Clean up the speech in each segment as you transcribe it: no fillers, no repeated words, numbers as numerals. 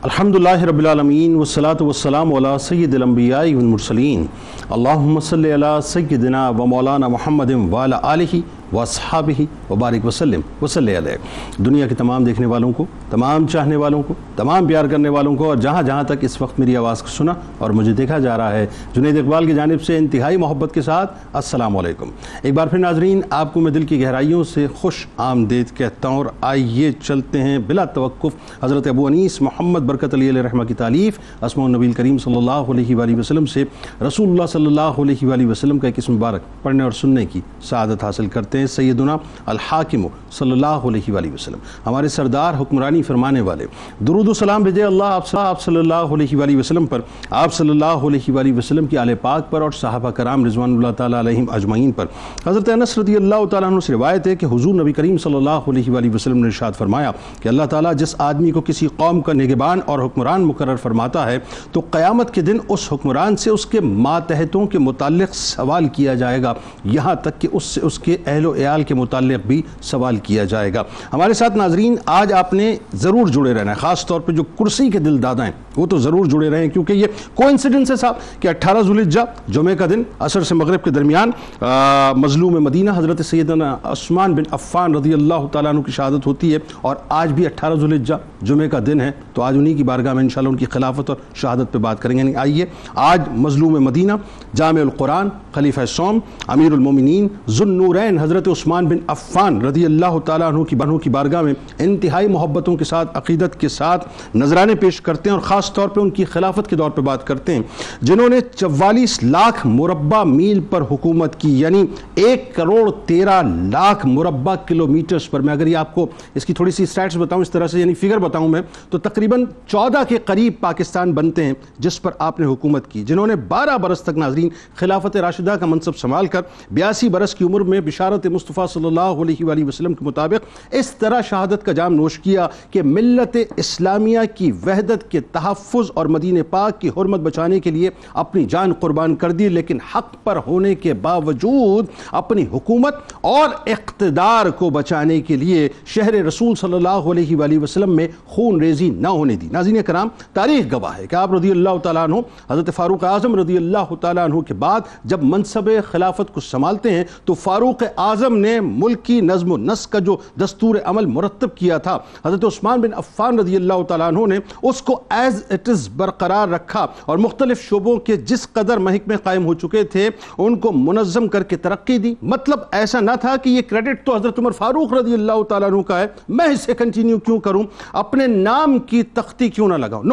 الحمدللہ رب العالمین والصلاة والسلام علی سید الانبیاء والمرسلین اللہم صلی علی سیدنا و مولانا محمد وعلی آلہ واصحابہ وبارک وسلم وصلی علیہ۔ دنیا کے تمام دیکھنے والوں کو، تمام چاہنے والوں کو، تمام پیار کرنے والوں کو، اور جہاں جہاں تک اس وقت میری آواز کو سنا اور مجھے دیکھا جا رہا ہے، جنید اقبال کی جانب سے انتہائی محبت کے ساتھ السلام علیکم۔ ایک بار پھر ناظرین، آپ کو میں دل کی گہرائیوں سے خوش آمدید کہتا ہوں، اور آئیے چلتے ہیں بلا توقف حضرت ابو انیس محمد برکت علیہ رحمہ کی تالیف اسماء النبی کریم صلی اللہ علیہ وآلہ وسلم سے رسول اللہ صلی اللہ علیہ وآلہ وسلم کا ایک اسم مبارک پڑھنے اور سننے کی سعادت حاصل کرتے ہیں۔ سیدنا الحاکم صلی اللہ علیہ وآلہ وسلم، ہمارے سردار، حکمرانی فرمانے والے، درود و سلام بھیجے اللہ آپ صلی اللہ علیہ وآلہ وسلم پر، آپ صلی اللہ علیہ وآلہ وسلم کی آل پاک پر اور صحابہ کرام رضوان اللہ تعالیٰ علیہم اجمعین پر۔ حضرت انس رضی اللہ تعالیٰ عنہ سے روایت ہے کہ حضور نبی کریم صلی اللہ علیہ وآلہ وسلم نے ارشاد فرمایا کہ اللہ تعالیٰ جس آدمی کو کسی قوم کا نگہبان اور حکمران مقرر فرماتا ہے تو قیامت کے دن اس حکمران سے اس کے ماتحتوں کے متعلق سوال کیا جائے گا، یہاں تک کہ اس سے اس کے اہل و عیال کے متعلق بھی سوال کیا جائے گا۔ ہمارے ساتھ ناظرین آج آپ نے ضرور جڑے رہنا ہے، خاص طور پہ جو کرسی کے دل دادا ہیں وہ تو ضرور جڑے رہیں، کیونکہ یہ کوئنسیڈنس ہے صاحب کہ 18 ذوالحجہ جمعہ کا دن عصر سے مغرب کے درمیان مظلوم مدینہ حضرت سیدنا عثمان بن عفان رضی اللہ تعالیٰ عنہ کی شہادت ہوتی ہے، اور آج بھی 18 ذوالحجہ جمعہ کا دن ہے، تو آج انہی کی بارگاہ میں انشاءاللہ ان کی خلافت اور شہادت پہ بات کریں گے۔ یعنی آئیے آج مظلوم مدینہ، جامع القرآن، خلیفہ سوم، امیر المومنین، ذو النورین حضرت عثمان بن عفان رضی اللہ تعالیٰ عنہ کی بارگاہ میں انتہائی محبتوں کے ساتھ، عقیدت کے ساتھ نذرانے پیش کرتے ہیں، اور خاص طور پہ ان کی خلافت کے دور پہ بات کرتے ہیں، جنہوں نے 44 لاکھ مربع میل پر حکومت کی، یعنی 1,13,00,000 مربع کلومیٹرز پر۔ میں اگر یہ آپ کو اس کی تھوڑی سی اسٹیٹس بتاؤں، اس طرح سے یعنی فگر بتاؤں میں، تو تقریباً 14 کے قریب پاکستان بنتے ہیں جس پر آپ نے حکومت کی، جنہوں نے 12 برس تک ناظرین خلافت راشدہ کا منصب سنبھال کر 82 برس کی عمر میں بشارت مصطفیٰ صلی اللہ علیہ وآلہ وسلم کے مطابق اس طرح شہادت کا جام نوش کیا کہ ملت اسلامیہ کی وحدت کے تحفظ اور مدینہ پاک کی حرمت بچانے کے لیے اپنی جان قربان کر دی، لیکن حق پر ہونے کے باوجود اپنی حکومت اور اقتدار کو بچانے کے لیے شہر رسول صلی اللہ علیہ وآلہ وسلم میں خون ریزی نہ ہونے دی۔ ناظرین کرام، تاریخ گواہ ہے کہ آپ رضی اللہ تعالیٰ عنہ حضرت فاروق اعظم رضی اللہ تعالیٰ عنہ کے بعد جب منصب خلافت کو سنبھالتے ہیں تو فاروق اعظم نے ملکی نظم و نسق کا جو دستور عمل مرتب کیا تھا، حضرت عثمان بن عفان رضی اللہ تعالیٰ عنہ نے اس کو ایز اٹ از برقرار رکھا، اور مختلف شعبوں کے جس قدر محکمے قائم ہو چکے تھے ان کو منظم کر کے ترقی دی۔ مطلب ایسا نہ تھا کہ یہ کریڈٹ تو حضرت عمر فاروق رضی اللہ تعالیٰ عنہ کا ہے، میں اسے کنٹینیو کیوں کروں، اپنے نام کی تختی کیوں نہ لگاؤں۔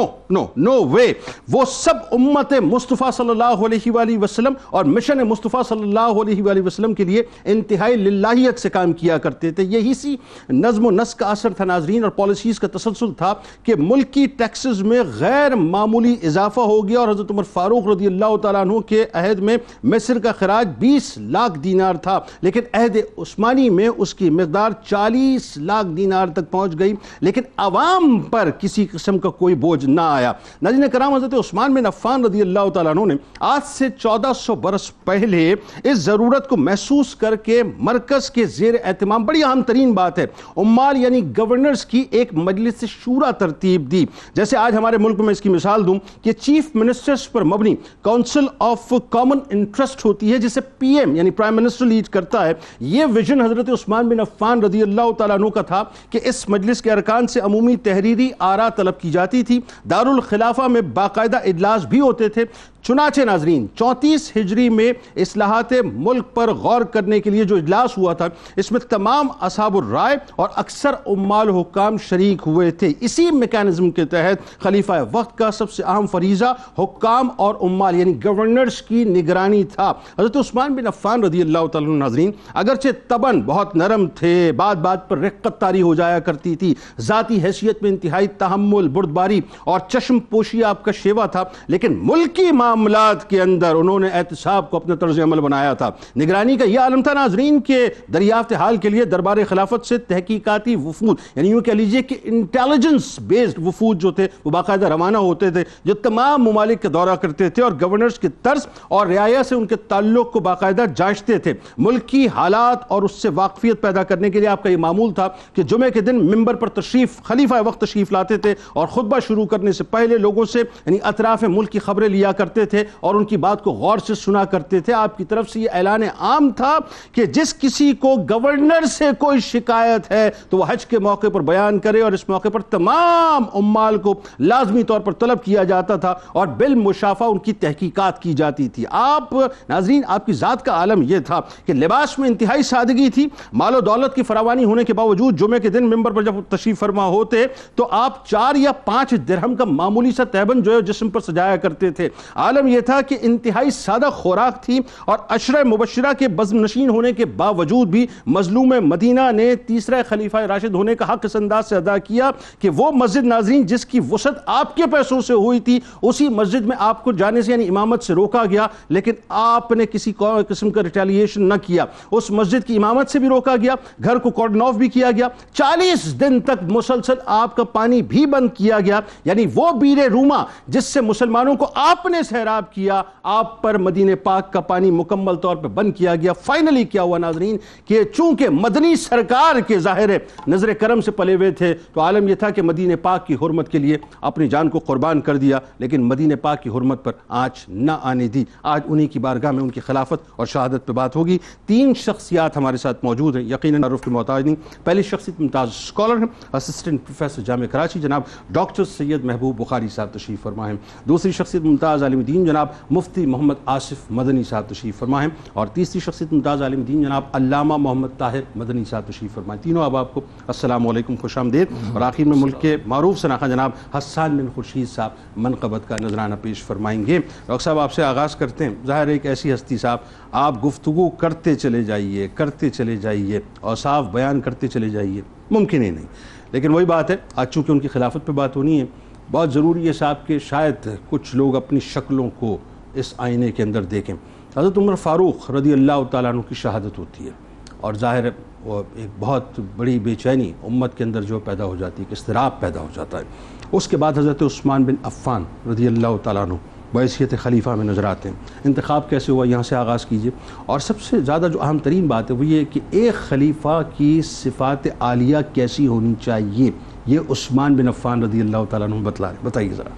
نو وے، وہ سب امت مصطفیٰ صلی اللہ علیہ وآلہ وسلم اور مشن مصطفیٰ صلی اللہ علیہ وآلہ وسلم کے لیے انتہائی للہیت سے کام کیا کرتے تھے۔ یہی سی نظم و نسق کا اثر تھا ناظرین، اور پالیسیز کا تسلسل تھا کہ ملکی ٹیکسز میں غیر معمولی اضافہ ہو گیا، اور حضرت عمر فاروق رضی اللہ تعالیٰ عنہ کے عہد میں مصر کا خراج 20 لاکھ دینار تھا، لیکن عہد عثمانی میں اس کی مقدار 40 لاکھ دینار تک پہنچ گئی، لیکن عوام پر کسی قسم کا کوئی بوجھ نہ آیا۔ ناظرین کرام، حضرت عثمان بن عفان رضی اللہ تعالیٰ عنہ نے آج سے 1400 برس پہلے اس ضرورت کو محسوس کر کے مرکز کے زیر اہتمام، بڑی اہم ترین بات ہے، عمال یعنی گورنرز کی ایک مجلس شورا ترتیب دی۔ جیسے آج ہمارے ملک میں اس کی مثال دوں کہ چیف منسٹرز پر مبنی کونسل آف کامن انٹرسٹ ہوتی ہے، جسے پی ایم یعنی پرائم منسٹر لیڈ کرتا ہے۔ یہ ویژن حضرت عثمان بن عفان رضی اللہ تعالیٰ عنہ کا تھا کہ اس مجلس کے ارکان سے عمومی تحریری آراء طلب کی جاتی تھی، دارالخلافہ میں باقاعدہ اجلاس بھی ہوتے تھے۔ چنانچہ ناظرین 34 ہجری میں اصلاحات ملک پر غور کرنے کے لیے جو اجلاس ہوا تھا، اس میں تمام اصحاب الرائے اور اکثر عمال و حکام شریک ہوئے تھے۔ اسی میکانزم کے تحت خلیفہ وقت کا سب سے اہم فریضہ حکام اور عمال یعنی گورنرز کی نگرانی تھا۔ حضرت عثمان بن عفان رضی اللہ تعالیٰ عنہ ناظرین اگرچہ طبعاً بہت نرم تھے، بات بات پر رقت طاری ہو جایا کرتی تھی، ذاتی حیثیت میں انتہائی تحمل، بردباری اور چشم پوشی آپ کا شیوا تھا، لیکن ملکی معاملات کے اندر انہوں نے احتساب کو اپنا طرز عمل بنایا تھا. نگرانی کا یہ عالم تھا ناظرین کہ دریافت حال کے لیے دربار خلافت سے تحقیقاتی وفود، یعنی یوں کہہ لیجئے کہ انٹیلیجنس بیسڈ وفود جو تھے وہ باقاعدہ روانہ ہوتے تھے، جو تمام ممالک کا دورہ کرتے تھے اور گورنرز کے طرز اور رعایا سے ان کے تعلق کو باقاعدہ جانچتے تھے. ملک کی حالات اور اس سے واقفیت پیدا کرنے کے لیے آپ کا یہ معمول تھا کہ جمعے کے دن ممبر پر خلیفہ وقت تشریف لاتے تھے اور خطبہ شروع کرنے سے پہلے لوگوں سے یعنی اطراف ملک کی خبریں لیا کرتے تھے اور ان کی بات کو غور سے سنا کرتے تھے. آپ کی طرف سے یہ اعلان عام تھا کہ جس کسی کو گورنر سے کوئی شکایت ہے تو وہ حج کے موقع پر بیان کرے، اور اس موقع پر تمام عمال کو لازمی طور پر طلب کیا جاتا تھا اور بالمشافہ ان کی تحقیقات کی جاتی تھی. آپ ناظرین، آپ کی ذات کا عالم یہ تھا کہ لباس میں انتہائی سادگی تھی. مال و دولت کی فراوانی ہونے کے باوجود جمعے کے دن ممبر پر جب تشریف فرما ہوتے تو آپ 4 یا 5 درہم کا معمولی سا تیبن جو ہے جسم پر سجایا کرتے تھے. عالم یہ تھا کہ انتہائی سادہ خوراک تھی، اور عشرہ مبشرہ کے بزم نشین ہونے کے باوجود بھی مظلوم مدینہ نے تیسرا خلیفہ راشد ہونے کا حق اس انداز سے ادا کیا کہ وہ مسجد ناظرین جس کی وسعت آپ کے پیسوں سے ہوئی تھی، اسی مسجد میں آپ کو جانے سے یعنی امامت سے روکا گیا، لیکن آپ نے کسی قسم کا ریٹیلیشن نہ کیا. اس مسجد کی امامت سے بھی روکا گیا، گھر کو کارڈن آف بھی کیا گیا، 40 دن تک مسلسل آپ کا پانی بھی بند کیا گیا. یعنی وہ بیر روما جس سے مسلمانوں کو آپ نے سیراب کیا، آپ پر مدینہ پاک کا پانی مکمل طور پر بند کیا گیا. فائنلی کیا ہوا ناظرین کہ چونکہ مدنی سرکار کے ظاہر نظر کرم سے پلے ہوئے تھے تو عالم یہ تھا کہ مدینہ پاک کی حرمت کے لیے اپنی جان کو قربان کر دیا، لیکن مدینہ پاک کی حرمت پر آنچ نہ آنے دی. آج انہی کی بارگاہ میں ان کی خلافت اور شہادت پہ بات ہوگی. 3 شخصیات ہمارے ساتھ موجود ہیں، یقیناً تعارف کے محتاج نہیں. پہلی شخصیت ممتاز اسکالر ہیں، اسسٹنٹ پروفیسر جامعہ کراچی، جناب ڈاکٹر سید محبوب بخاری صاحب تشریف فرما ہیں. دوسری شخصیت ممتاز عالم دین جناب مفتی محمد آصف مدنی صاحب تشریف فرما ہیں. اور تیسری شخصیت ممتاز عالم دین جناب علامہ محمد طاہر مدنی صاحب تشریف فرمائیں. تینوں آپ کو السلام علیکم، خوش آمدید. اور آخر میں ملک کے معروف شناخہ جناب حسان بن خورشید صاحب منقبت کا نذرانہ پیش فرمائیں گے. ڈاکٹر صاحب آپ سے آغاز کرتے ہیں. ظاہر ایک ایسی ہستی صاحب، آپ گفتگو کرتے چلے جائیے اور صاف بیان کرتے چلے جائیے، ممکن ہی نہیں. لیکن وہی بات ہے، آج چونکہ ان کی خلافت پہ بات ہونی ہے، بہت ضروری ہے صاحب کہ شاید کچھ لوگ اپنی شکلوں کو اس آئینے کے اندر دیکھیں. حضرت عمر فاروق رضی اللہ تعالیٰ عنہ کی شہادت ہوتی ہے اور ظاہر وہ ایک بہت بڑی بے چینی امت کے اندر جو پیدا ہو جاتی ہے، کہ اضطراب پیدا ہو جاتا ہے. اس کے بعد حضرت عثمان بن عفان رضی اللہ تعالیٰ عنہ بحیثیت خلیفہ میں نظر آتے ہیں. انتخاب کیسے ہوا، یہاں سے آغاز کیجئے. اور سب سے زیادہ جو اہم ترین بات ہے وہ یہ کہ ایک خلیفہ کی صفات عالیہ کیسی ہونی چاہیے، یہ عثمان بن عفان رضی اللہ تعالیٰ عنہ بتائیے ذرا.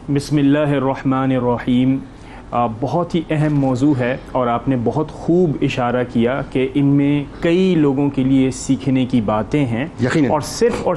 بسم اللہ الرحمن الرحیم. بہت ہی اہم موضوع ہے اور آپ نے بہت خوب اشارہ کیا کہ ان میں کئی لوگوں کے لیے سیکھنے کی باتیں ہیں، اور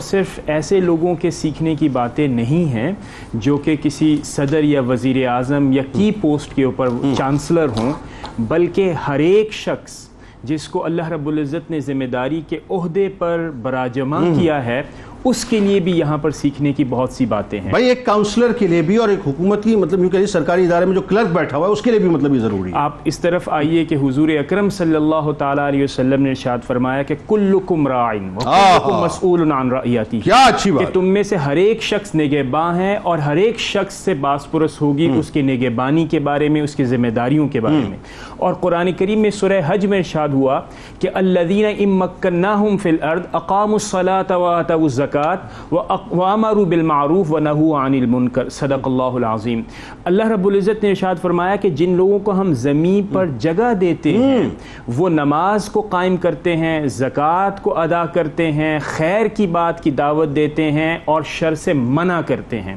صرف ایسے لوگوں کے سیکھنے کی باتیں نہیں ہیں جو کہ کسی صدر یا وزیر اعظم یا کی پوسٹ کے اوپر چانسلر ہوں، بلکہ ہر ایک شخص جس کو اللہ رب العزت نے ذمہ داری کے عہدے پر براجمع کیا ہے، اس کے لیے بھی یہاں پر سیکھنے کی بہت سی باتیں ہیں. بھائی ایک کاؤنسلر کے لیے بھی اور ایک حکومتی مطلب یوں کہیے سرکاری ادارے میں جو کلرک بیٹھا ہوا ہے اس کے لیے بھی مطلب یہ ضروری ہے. آپ اس طرف آئیے کہ حضور اکرم صلی اللہ تعالیٰ علیہ وسلم نے ارشاد فرمایا کہ کلکم راعٍ وکلکم مسئول عن رعیتہ. کیا اچھی بات. کہ تم میں سے ہر ایک شخص نگہباں ہے اور ہر ایک شخص سے باس پرس ہوگی اس کے نگہبانی کے بارے میں، اس کی ذمہ داریوں کے بارے میں. اور قرآن کریم میں سورہ حج میں ارشاد ہوا کہ الذین ان مکناہم فی الارض اقاموا الصلاۃ وآتوا الزکاۃ وَأَمَرُوا بِالْمَعْرُوفِ وَنَهُوا عَنِ الْمُنْكَرِ. صدق اللہ العظیم. اللہ رب العزت نے ارشاد فرمایا کہ جن لوگوں کو ہم زمین پر جگہ دیتے ہیں وہ نماز کو قائم کرتے ہیں، زکوٰۃ کو ادا کرتے ہیں، خیر کی بات کی دعوت دیتے ہیں اور شر سے منع کرتے ہیں.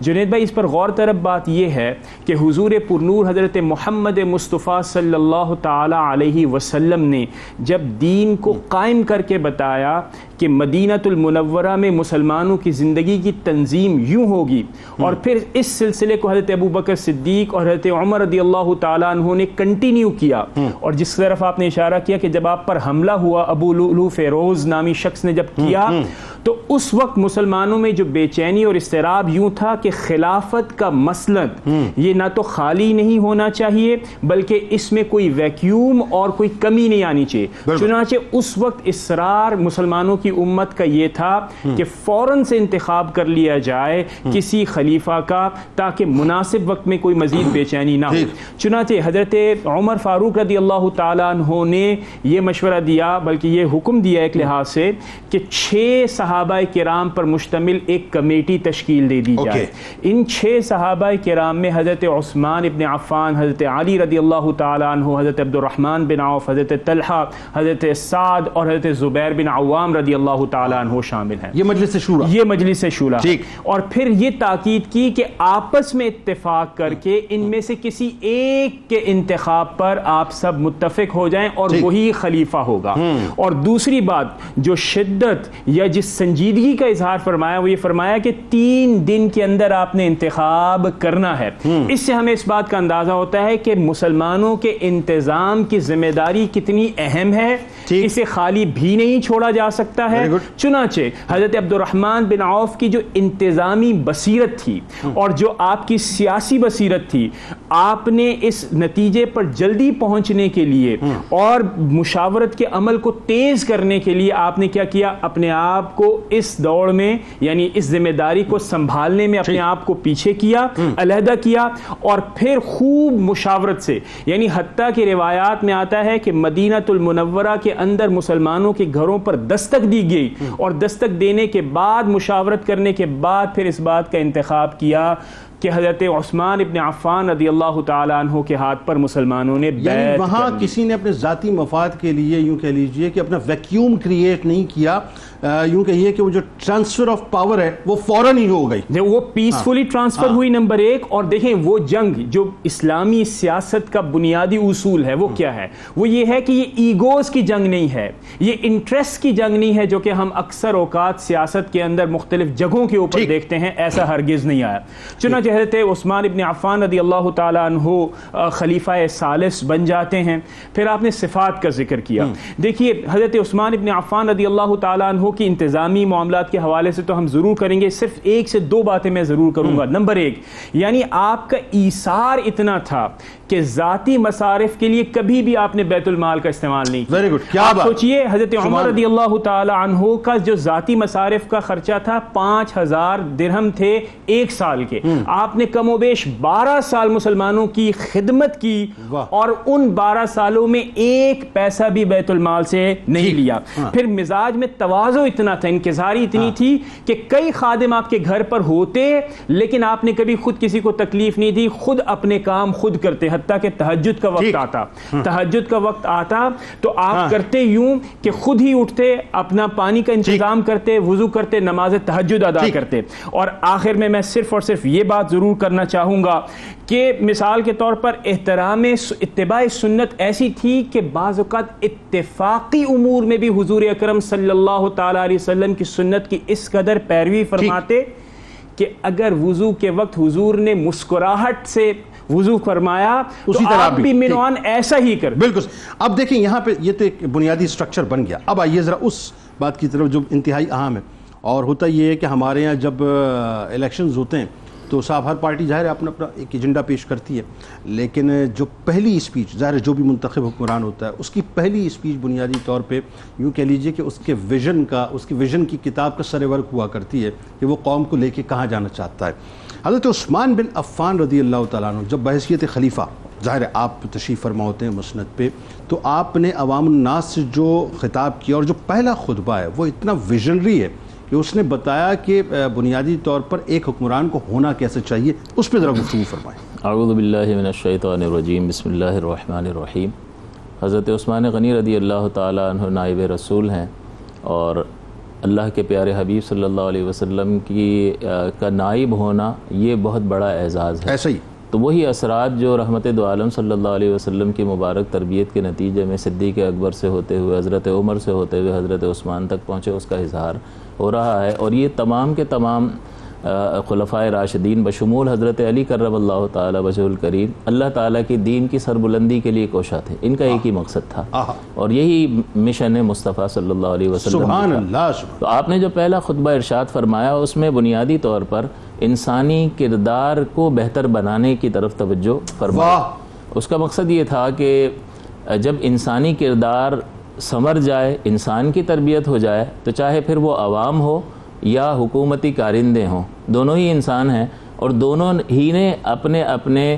جنید بھائی اس پر غور طرف بات یہ ہے کہ حضور پرنور حضرت محمد مصطفیٰ صلی اللہ تعالی علیہ وسلم نے جب دین کو قائم کر کے بتایا کہ مدینۃ المنورہ میں مسلمانوں کی زندگی کی تنظیم یوں ہوگی، اور پھر اس سلسلے کو حضرت ابو بکر صدیق اور حضرت عمر رضی اللہ تعالیٰ عنہ نے کنٹینیو کیا. اور جس طرف آپ نے اشارہ کیا کہ جب آپ پر حملہ ہوا ابو لؤلؤ فیروز نامی شخص نے جب کیا تو اس وقت مسلمانوں میں جو بے چینی اور اضطراب یوں تھا کہ خلافت کا مسلک یہ نہ تو خالی نہیں ہونا چاہیے بلکہ اس میں کوئی ویکیوم اور کوئی کمی نہیں آنی چاہیے. چنانچہ اس وقت اصرار مسلمانوں کی امت کا یہ تھا کہ فوراً سے انتخاب کر لیا جائے کسی خلیفہ کا تاکہ مناسب وقت میں کوئی مزید بے چینی نہ ہو. چنانچہ حضرت عمر فاروق رضی اللہ تعالیٰ عنہ نے یہ مشورہ دیا, بلکہ یہ حکم دیا ایک لحاظ سے, کہ 6 صحابہ کرام پر مشتمل ایک کمیٹی تشکیل دے دی جائے. ان 6 صحابہ کرام میں حضرت عثمان ابن عفان, حضرت علی رضی اللہ تعالیٰ عنہ, حضرت عبد الرحمن بن عوف, حضرت طلحہ, حضرت سعد اور حضرت زبیر بن عوام رضی اللہ تعالیٰ عنہ شامل ہیں. یہ مجلس شورا, یہ مجلس شورا. اور پھر یہ تاکید کی کہ آپس میں اتفاق کر کے ان میں سے کسی ایک کے انتخاب پر آپ سب متفق ہو جائیں اور وہی خلیفہ ہوگا. اور دوسری بات جو شدت یا جس سنجیدگی کا اظہار فرمایا وہ یہ فرمایا کہ 3 دن کے اندر آپ نے انتخاب کرنا ہے. اس سے ہمیں اس بات کا اندازہ ہوتا ہے کہ مسلمانوں کے انتظام کی ذمہ داری کتنی اہم ہے, اسے خالی بھی نہیں چھوڑا جا سکتا ہے. چنانچہ حضرت عبد الرحمن بن عوف کی جو انتظامی بصیرت تھی اور جو آپ کی سیاسی بصیرت تھی, آپ نے اس نتیجے پر جلدی پہنچنے کے لیے اور مشاورت کے عمل کو تیز کرنے کے لیے آپ نے کیا کیا, اپنے آپ کو اس دوڑ میں یعنی اس ذمہ داری کو سنبھالنے میں اپنے آپ کو پیچھے کیا, علیحدہ کیا, اور پھر خوب مشاورت سے, یعنی حتیٰ کہ روایات میں آتا ہے کہ مدینہ المنورہ کے اندر مسلمانوں کے گھروں پر دستک دی گئی اور دستک دینے کے بعد مشاورت کرنے کے بعد پھر اس بات کا انتخاب کیا کہ حضرت عثمان ابن عفان رضی اللہ تعالیٰ عنہ کے ہاتھ پر مسلمانوں نے بیعت یعنی وہاں کسی نے اپنے ذاتی مفاد کے لیے یوں کہہ لیجئے کہ اپنا ویکیوم کریٹ نہیں کیا, یوں کہیے کہ وہ جو ٹرانسفر آف پاور ہے وہ فوراً ہی ہو گئی, وہ پیسفلی ٹرانسفر ہوئی, نمبر 1. اور دیکھیں وہ جنگ جو اسلامی سیاست کا بنیادی اصول ہے وہ کیا ہے, وہ یہ ہے کہ یہ ایگوز کی جنگ نہیں ہے, یہ انٹرسٹ کی جنگ نہیں ہے جو کہ ہم اکثر اوقات سیاست کے اندر مختلف جگہوں کے اوپر دیکھتے ہیں, ایسا ہرگز نہیں آیا. چنانچہ حضرت عثمان ابن عفان رضی اللہ تعالیٰ عنہ خلیفہ ثالث بن جاتے ہیں. پھر آپ نے صفات کا ذکر کیا. دیکھیے حضرت عثمان ابن عفان رضی اللہ تعالیٰ عنہ کی انتظامی معاملات کے حوالے سے تو ہم ضرور کریں گے, صرف 1 سے 2 باتیں میں ضرور کروں گا. نمبر 1, یعنی آپ کا ایثار اتنا تھا کہ ذاتی مصارف کے لیے کبھی بھی آپ نے بیت المال کا استعمال نہیں کیا. Very good. کیا بات. سوچئے حضرت عمر رضی اللہ تعالی عنہ کا جو ذاتی مصارف کا خرچہ تھا 5000 درہم تھے 1 سال کے, آپ نے کم و بیش 12 سال مسلمانوں کی خدمت کی اور ان 12 سالوں میں 1 پیسہ بھی بیت المال سے نہیں لیا. پھر مزاج میں تواضع اتنا تھا, انکساری اتنی تھی کہ کئی خادم آپ کے گھر پر ہوتے لیکن آپ نے کبھی خود کسی کو تکلیف نہیں دی, خود اپنے کام خود کرتے. حتیٰ کہ تہجد کا وقت آتا, تہجد کا وقت آتا تو آپ کرتے یوں کہ خود ہی اٹھتے, اپنا پانی کا انتظام کرتے, وضو کرتے, نماز تہجد ادا کرتے. اور آخر میں صرف اور صرف یہ بات ضرور کرنا چاہوں گا کہ مثال کے طور پر احترام اتباع سنت ایسی تھی کہ بعض اوقات اتفاقی امور میں بھی حضور اکرم صلی اللہ تعالی علیہ وسلم کی سنت کی اس قدر پیروی فرماتے کہ اگر وضو کے وقت حضور نے مسکراہٹ سے وضو فرمایا تو آپ بھی منوان ایسا ہی کر. بالکل. اب دیکھیں یہاں پہ یہ تو ایک بنیادی سٹرکچر بن گیا. اب آئیے ذرا اس بات کی طرف جو انتہائی اہم ہے, اور ہوتا یہ ہے کہ ہمارے یہاں جب الیکشنز ہوتے ہیں تو صاحب ہر پارٹی ظاہر ہے اپنا اپنا ایک ایجنڈا پیش کرتی ہے, لیکن جو پہلی اسپیچ ظاہر ہے جو بھی منتخب حکمران ہوتا ہے اس کی پہلی اسپیچ بنیادی طور پہ یوں کہہ لیجئے کہ اس کے ویژن کی کتاب کا سر ورق ہوا کرتی ہے کہ وہ قوم کو لے کے کہاں جانا چاہتا ہے. حضرت عثمان بن عفان رضی اللہ تعالیٰ عنہ جب بحیثیت خلیفہ, ظاہر ہے آپ تشریف فرما ہوتے ہیں مسند پہ, تو آپ نے عوام الناس سے جو خطاب کیا اور جو پہلا خطبہ ہے وہ اتنا ویژنری ہے کہ اس نے بتایا کہ بنیادی طور پر ایک حکمران کو ہونا کیسے چاہیے, اس پہ ذرا گفتگو فرمائیں. اعوذ باللہ من الشیطان الرجیم, بسم اللہ الرحمن الرحیم. حضرت عثمان غنی رضی اللہ تعالیٰ عنہ نائب رسول ہیں اور اللہ کے پیارے حبیب صلی اللہ علیہ وسلم کا نائب ہونا یہ بہت بڑا اعزاز ہے. ایسا ہی تو وہی اثرات جو رحمت دو عالم صلی اللہ علیہ وسلم کی مبارک تربیت کے نتیجے میں صدیق اکبر سے ہوتے ہوئے, حضرت عمر سے ہوتے ہوئے حضرت عثمان تک پہنچے, اس کا اظہار ہو رہا ہے. اور یہ تمام کے تمام خلفائے راشدین بشمول حضرت علی کرم اللہ تعالی وجہہ الکریم اللہ تعالیٰ کی دین کی سربلندی کے لیے کوشاں تھے. ان کا ایک ہی مقصد تھا اور یہی مشن مصطفیٰ صلی اللہ علیہ وسلم. سبحان اللہ. تو آپ نے جو پہلا خطبہ ارشاد فرمایا اس میں بنیادی طور پر انسانی کردار کو بہتر بنانے کی طرف توجہ فرمایا. اس کا مقصد یہ تھا کہ جب انسانی کردار سنور جائے، انسان کی تربیت ہو جائے، تو چاہے پھر وہ عوام ہو یا حکومتی کارندے ہوں، دونوں ہی انسان ہیں اور دونوں ہی نے اپنے اپنے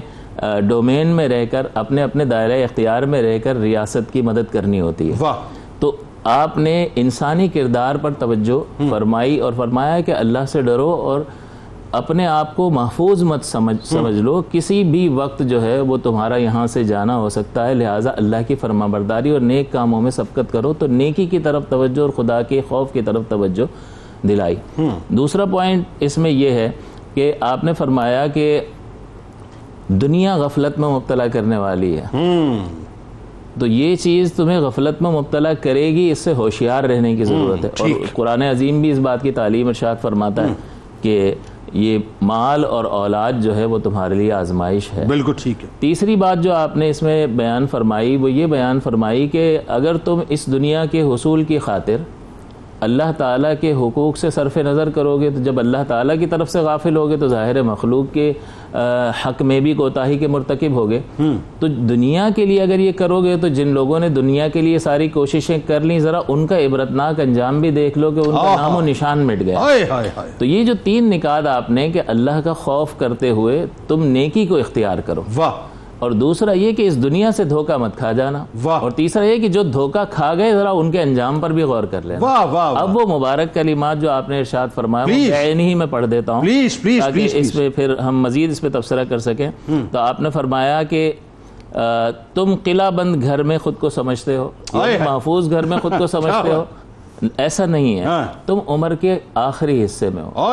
ڈومین میں رہ کر، اپنے اپنے دائرہ اختیار میں رہ کر ریاست کی مدد کرنی ہوتی ہے. تو آپ نے انسانی کردار پر توجہ فرمائی اور فرمایا کہ اللہ سے ڈرو اور اپنے آپ کو محفوظ مت سمجھ لو. کسی بھی وقت جو ہے وہ تمہارا یہاں سے جانا ہو سکتا ہے، لہٰذا اللہ کی فرما برداری اور نیک کاموں میں سبقت کرو. تو نیکی کی طرف توجہ اور خدا کے خوف کی طرف توجہ دلائی. دوسرا پوائنٹ اس میں یہ ہے کہ آپ نے فرمایا کہ دنیا غفلت میں مبتلا کرنے والی ہے. تو یہ چیز تمہیں غفلت میں مبتلا کرے گی، اس سے ہوشیار رہنے کی ضرورت ہے. اور قرآن عظیم بھی اس بات کی تعلیم ارشاد فرماتا ہے کہ یہ مال اور اولاد جو ہے وہ تمہارے لیے آزمائش ہے. بالکل ٹھیک ہے. تیسری بات جو آپ نے اس میں بیان فرمائی وہ یہ بیان فرمائی کہ اگر تم اس دنیا کے حصول کی خاطر اللہ تعالیٰ کے حقوق سے صرف نظر کرو گے، تو جب اللہ تعالیٰ کی طرف سے غافل ہوگے تو ظاہر مخلوق کے حق میں بھی کوتاہی کے مرتکب ہوگے. تو دنیا کے لیے اگر یہ کرو گے تو جن لوگوں نے دنیا کے لیے ساری کوششیں کر لیں، ذرا ان کا عبرتناک انجام بھی دیکھ لو کہ ان کا نام و نشان مٹ گیا. تو یہ جو تین نکات آپ نے کہ اللہ کا خوف کرتے ہوئے تم نیکی کو اختیار کرو، اور دوسرا یہ کہ اس دنیا سے دھوکہ مت کھا جانا، اور تیسرا یہ کہ جو دھوکہ کھا گئے ذرا ان کے انجام پر بھی غور کر لینا. اب وہ مبارک کلمات جو آپ نے ارشاد فرمایا بعین ہی میں پڑھ دیتا ہوں تاکہ اس پہ پھر ہم مزید اس پہ تبصرہ کر سکیں. تو آپ نے فرمایا کہ تم قلعہ بند گھر میں خود کو سمجھتے ہو، محفوظ گھر میں خود کو سمجھتے ہو، ایسا نہیں ہے. تم عمر کے آخری حصے میں ہو،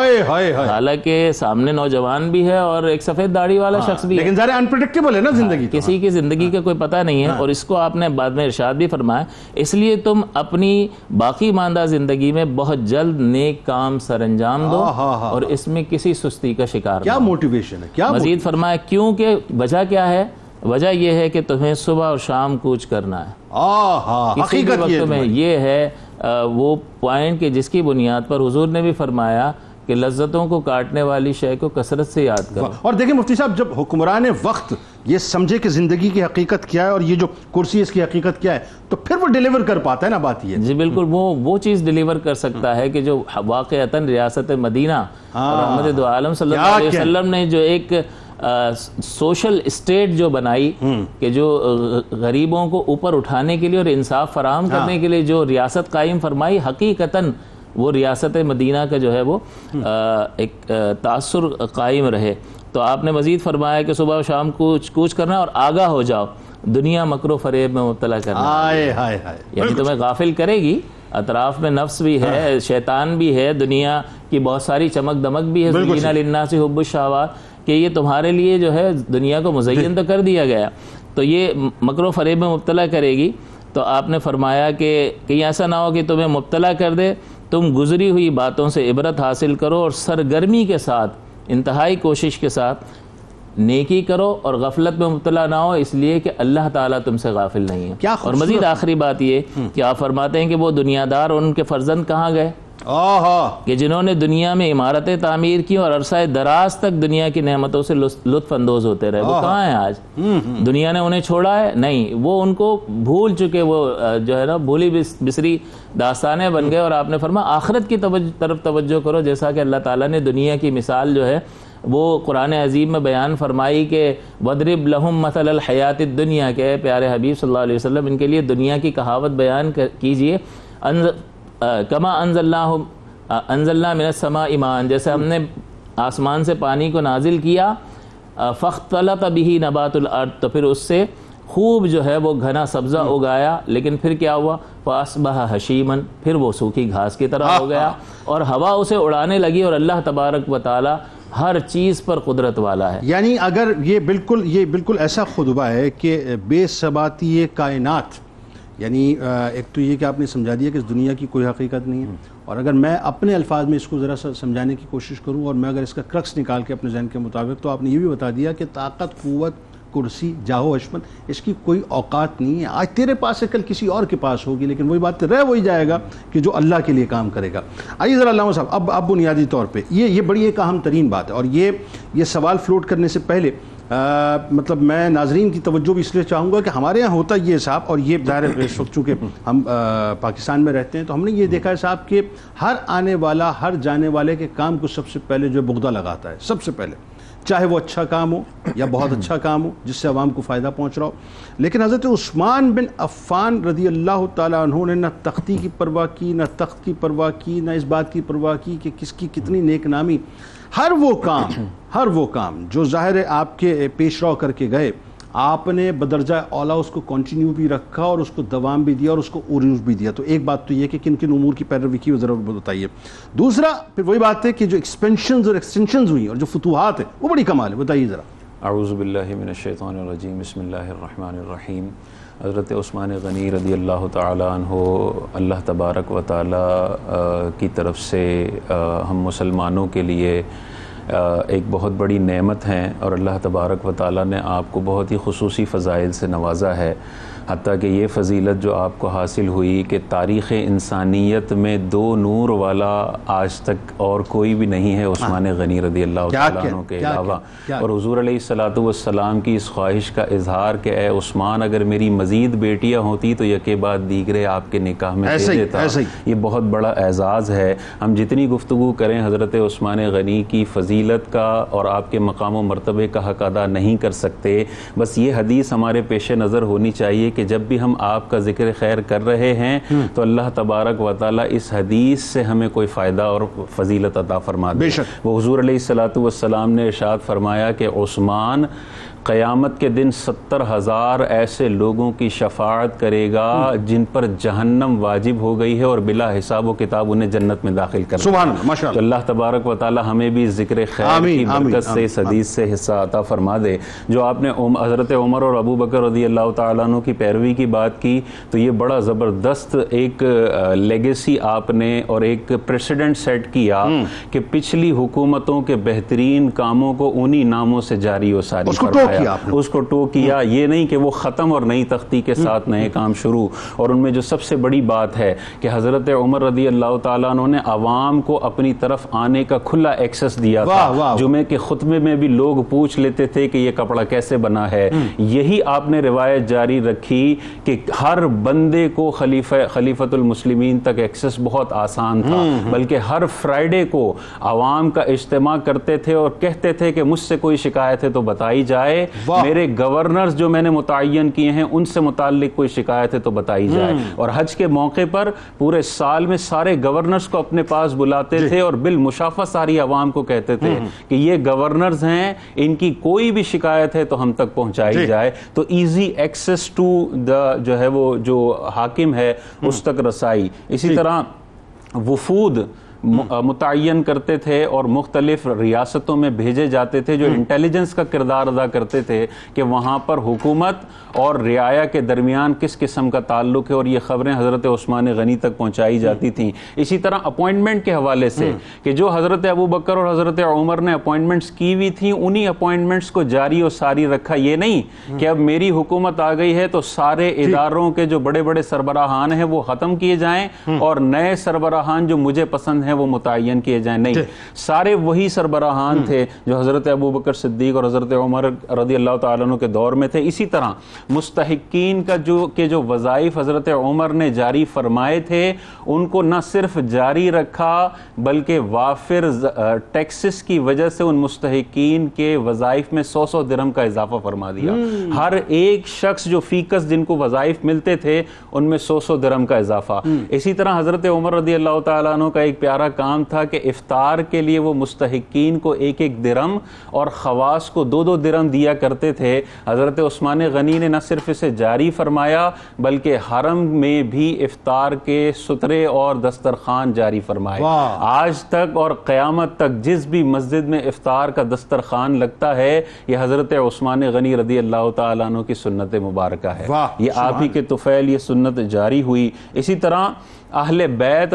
حالانکہ سامنے نوجوان بھی ہے اور ایک سفید داڑھی والا شخص بھی ہے، لیکن ذرا انپریڈکٹیبل ہے نا زندگی، کسی کی زندگی کا کوئی پتہ نہیں ہے. اور اس کو آپ نے بعد میں ارشاد بھی فرمایا اس لیے تم اپنی باقی ماندہ زندگی میں بہت جلد نیک کام سر انجام دو اور اس میں کسی سستی کا شکار نہ. کیا موٹیویشن ہے، کیا مزید فرمایا کیونکہ وجہ کیا ہے؟ وجہ یہ ہے کہ تمہیں صبح اور شام کوچ کرنا ہے. کسی بھی وقت میں یہ ہے وہ پوائنٹ کہ جس کی بنیاد پر حضور نے بھی فرمایا کہ لذتوں کو کاٹنے والی شے کو کثرت سے یاد کرو. اور دیکھیں مفتی صاحب، جب حکمران وقت یہ سمجھے کہ زندگی کی حقیقت کیا ہے اور یہ جو کرسی اس کی حقیقت کیا ہے تو پھر وہ ڈیلیور کر پاتا ہے نا. بات یہ جی بالکل وہ چیز ڈیلیور کر سکتا ہے کہ جو واقعتاً ریاست مدینہ رحمت دو عالم صلی اللہ علیہ وسلم نے جو ایک سوشل اسٹیٹ جو بنائی کہ جو غریبوں کو اوپر اٹھانے کے لیے اور انصاف فراہم کرنے کے لیے جو ریاست قائم فرمائی، حقیقتاً وہ ریاست مدینہ کا جو ہے وہ ایک تاثر قائم رہے. تو آپ نے مزید فرمایا کہ صبح و شام کوچ کرنا اور آگاہ ہو جاؤ دنیا مکر و فریب میں مبتلا کرنا. یعنی تمہیں غافل کرے گی، اطراف میں نفس بھی ہے، شیطان بھی ہے، دنیا کی بہت ساری چمک دمک بھی ہے. زُيِّنَ لِلنَّاسِ حُبُّ الشَّهَوَاتِ کہ یہ تمہارے لیے جو ہے دنیا کو مزین تو کر دیا گیا، تو یہ مکر و فریب میں مبتلا کرے گی. تو آپ نے فرمایا کہ کہیں ایسا نہ ہو کہ تمہیں مبتلا کر دے. تم گزری ہوئی باتوں سے عبرت حاصل کرو اور سرگرمی کے ساتھ، انتہائی کوشش کے ساتھ نیکی کرو اور غفلت میں مبتلا نہ ہو، اس لیے کہ اللہ تعالیٰ تم سے غافل نہیں ہے. اور مزید آخری بات یہ کہ آپ فرماتے ہیں کہ وہ دنیا دار اور ان کے فرزند کہاں گئے کہ جنہوں نے دنیا میں عمارتیں تعمیر کی اور عرصہ دراز تک دنیا کی نعمتوں سے لطف اندوز ہوتے رہے. وہ کہاں ہیں آج؟ دنیا نے انہیں چھوڑا ہے؟ نہیں، وہ ان کو بھول چکے، وہ جو ہے نا بھولی بسری داستانیں بن گئے. اور آپ نے فرمایا آخرت کی طرف توجہ کرو، جیسا کہ اللہ تعالیٰ نے دنیا کی مثال جو ہے وہ قرآن عظیم میں بیان فرمائی کہ وَضْرِبْ لَهُمْ مَثَلَ الْحَيَاةِ الدُّنْيَا کہ پیارے حبیب صلی اللہ علیہ وسلم ان کے لیے دنیا کی کہاوت بیان کیجئے. کما انزلنا من السماء ماء، جیسے ہم نے آسمان سے پانی کو نازل کیا، فاختلط به نبات الارض، تو پھر اس سے خوب جو ہے وہ گھنا سبزہ اگایا، لیکن پھر کیا ہوا؟ فاصبح حشیما، پھر وہ سوکھی گھاس کی طرح ہو گیا اور ہوا اسے اڑانے لگی. اور اللہ تبارک و تعالی ہر چیز پر قدرت والا ہے. یعنی اگر یہ بالکل ایسا خطبہ ہے کہ بے ثباتی کائنات، یعنی ایک تو یہ کہ آپ نے سمجھا دیا کہ اس دنیا کی کوئی حقیقت نہیں ہے، اور اگر میں اپنے الفاظ میں اس کو ذرا سا سمجھانے کی کوشش کروں اور میں اگر اس کا کرکس نکال کے اپنے ذہن کے مطابق، تو آپ نے یہ بھی بتا دیا کہ طاقت، قوت، کرسی، جاہ و حشمت، اس کی کوئی اوقات نہیں ہے. آج تیرے پاس ہے، کل کسی اور کے پاس ہوگی، لیکن وہی بات رہ وہی جائے گا کہ جو اللہ کے لیے کام کرے گا. آئیے ذرا علامہ صاحب، اب بنیادی طور پہ یہ بڑی ایک اہم ترین بات ہے، اور یہ سوال فلوٹ کرنے سے پہلے مطلب میں ناظرین کی توجہ بھی اس لیے چاہوں گا کہ ہمارے یہاں ہوتا یہ صاحب، اور یہ ظاہر ہے اس وقت چونکہ ہم پاکستان میں رہتے ہیں تو ہم نے یہ دیکھا ہے صاحب کہ ہر آنے والا، ہر جانے والے کے کام کو سب سے پہلے جو بغضہ لگاتا ہے، سب سے پہلے، چاہے وہ اچھا کام ہو یا بہت اچھا کام ہو جس سے عوام کو فائدہ پہنچ رہا ہو. لیکن حضرت عثمان بن عفان رضی اللہ تعالیٰ عنہ نے نہ تختی کی پرواہ کی، نہ تخت کی پرواہ کی، نہ اس بات کی پرواہ کی کہ کس کی کتنی نیک نامی. ہر وہ کام جو ظاہر ہے آپ کے پیش رو کر کے گئے، آپ نے بدرجہ اولا اس کو کنٹینیو بھی رکھا اور اس کو دوام بھی دیا اور اس کو عروج بھی دیا. تو ایک بات تو یہ کہ کن کن امور کی پیروی کی وہ ضرور بتائیے. دوسرا پھر وہی بات ہے کہ جو ایکسپینشنز اور ایکسٹینشنز ہوئی اور جو فتوحات ہیں وہ بڑی کمال ہے، بتائیے ذرا. اعوذ باللہ من الشیطان الرجیم، بسم اللہ الرحمن الرحیم. حضرت عثمان غنی رضی اللہ تعالیٰ عنہ، اللہ تبارک و تعالیٰ کی طرف سے ہم مسلمانوں کے لیے ایک بہت بڑی نعمت ہیں، اور اللہ تبارک و تعالیٰ نے آپ کو بہت ہی خصوصی فضائل سے نوازا ہے. حتیٰ کہ یہ فضیلت جو آپ کو حاصل ہوئی کہ تاریخ انسانیت میں دو نور والا آج تک اور کوئی بھی نہیں ہے عثمان غنی رضی اللہ تعالیٰ عنہ کے علاوہ. اور حضور علیہ الصلوۃ والسلام کی اس خواہش کا اظہار کہ اے عثمان، اگر میری مزید بیٹیاں ہوتی تو یکے بعد دیگرے آپ کے نکاح میں دے دیتا. یہ بہت بڑا اعزاز ہے. ہم جتنی گفتگو کریں حضرت عثمان غنی کی فضیلت کا اور آپ کے مقام و مرتبے کا حق ادا نہیں کر سکتے. بس یہ حدیث ہمارے پیش نظر ہونی چاہیے کہ جب بھی ہم آپ کا ذکر خیر کر رہے ہیں تو اللہ تبارک و تعالیٰ اس حدیث سے ہمیں کوئی فائدہ اور فضیلت عطا فرما دے. وہ حضور علیہ الصلوۃ والسلام نے ارشاد فرمایا کہ عثمان قیامت کے دن 70,000 ایسے لوگوں کی شفاعت کرے گا جن پر جہنم واجب ہو گئی ہے اور بلا حساب و کتاب انہیں جنت میں داخل کر. سبحان اللہ، ماشاء اللہ. اللہ تبارک و تعالیٰ ہمیں بھی ذکر خیر کی برکت سے اس حدیث سے حصہ عطا فرما دے. جو آپ نے حضرت عمر اور ابو بکر رضی اللہ تعالیٰ عنہ کی پیروی کی بات کی، تو یہ بڑا زبردست ایک لیگیسی آپ نے اور ایک پریسیڈنٹ سیٹ کیا کہ پچھلی حکومتوں کے بہترین کاموں کو انہی ناموں سے جاری و ساری فرمایا، اس کو ٹو کیا. یہ نہیں کہ وہ ختم اور نئی تختی کے ساتھ نئے کام شروع. اور ان میں جو سب سے بڑی بات ہے کہ حضرت عمر رضی اللہ تعالیٰ عنہ نے عوام کو اپنی طرف آنے کا کھلا ایکسس دیا تھا. جمعے کے خطبے میں بھی لوگ پوچھ لیتے تھے کہ یہ کپڑا کیسے بنا ہے. یہی آپ نے روایت جاری رکھی کہ ہر بندے کو خلیفۃ المسلمین تک ایکسس بہت آسان تھا، بلکہ ہر فرائیڈے کو عوام کا اجتماع کرتے تھے اور کہتے تھے کہ مجھ سے کوئی شکایت ہے تو بتائی جائے، میرے گورنرز جو میں نے متعین کیے ہیں ان سے متعلق کوئی شکایت ہے تو بتائی جائے. اور حج کے موقع پر پورے سال میں سارے گورنرز کو اپنے پاس بلاتے تھے اور بالمشافہ ساری عوام کو کہتے تھے کہ یہ گورنرز ہیں، ان کی کوئی بھی شکایت ہے تو ہم تک پہنچائی جائے. تو ایزی ایکسس ٹو دا جو ہے وہ جو حاکم ہے اس تک رسائی. اسی طرح وفود متعین کرتے تھے اور مختلف ریاستوں میں بھیجے جاتے تھے جو انٹیلیجنس کا کردار ادا کرتے تھے کہ وہاں پر حکومت اور رعایا کے درمیان کس قسم کا تعلق ہے، اور یہ خبریں حضرت عثمان غنی تک پہنچائی جاتی تھیں. اسی طرح اپوائنٹمنٹ کے حوالے سے کہ جو حضرت ابو بکر اور حضرت عمر نے اپوائنٹمنٹس کی ہوئی تھیں انہی اپوائنٹمنٹس کو جاری و ساری رکھا. یہ نہیں کہ اب میری حکومت آ گئی ہے تو سارے اداروں کے جو بڑے بڑے سربراہان ہیں وہ ختم کیے جائیں اور نئے سربراہان جو مجھے پسند ہیں وہ متعین کیے جائیں. نہیں، سارے وہی سربراہان تھے جو حضرت ابو بکر صدیق اور حضرت عمر رضی اللہ تعالیٰ عنہ کے دور میں تھے. اسی طرح مستحقین کا جو وظائف حضرت عمر نے جاری فرمائے تھے ان کو نہ صرف جاری رکھا بلکہ وافر ٹیکسز کی وجہ سے ان مستحقین کے وظائف میں 100 درہم کا اضافہ فرما دیا. ہر ایک شخص جو فیکس جن کو وظائف ملتے تھے ان میں 100 درہم کا اضافہ. اسی طرح حضرت عمر رضی اللہ تعالیٰ عنہ کا ایک پیارا ہمارا کام تھا کہ افطار کے لیے وہ مستحقین کو 1-1 درہم اور خواص کو 2-2 درہم دیا کرتے تھے. حضرت عثمان غنی نے نہ صرف اسے جاری فرمایا بلکہ حرم میں بھی افطار کے سترے اور دسترخوان جاری فرمائے. آج تک اور قیامت تک جس بھی مسجد میں افطار کا دسترخوان لگتا ہے یہ حضرت عثمان غنی رضی اللہ تعالیٰ عنہ کی سنت مبارکہ ہے. یہ آپ ہی کے طفیل یہ سنت جاری ہوئی. اسی طرح اہل بیت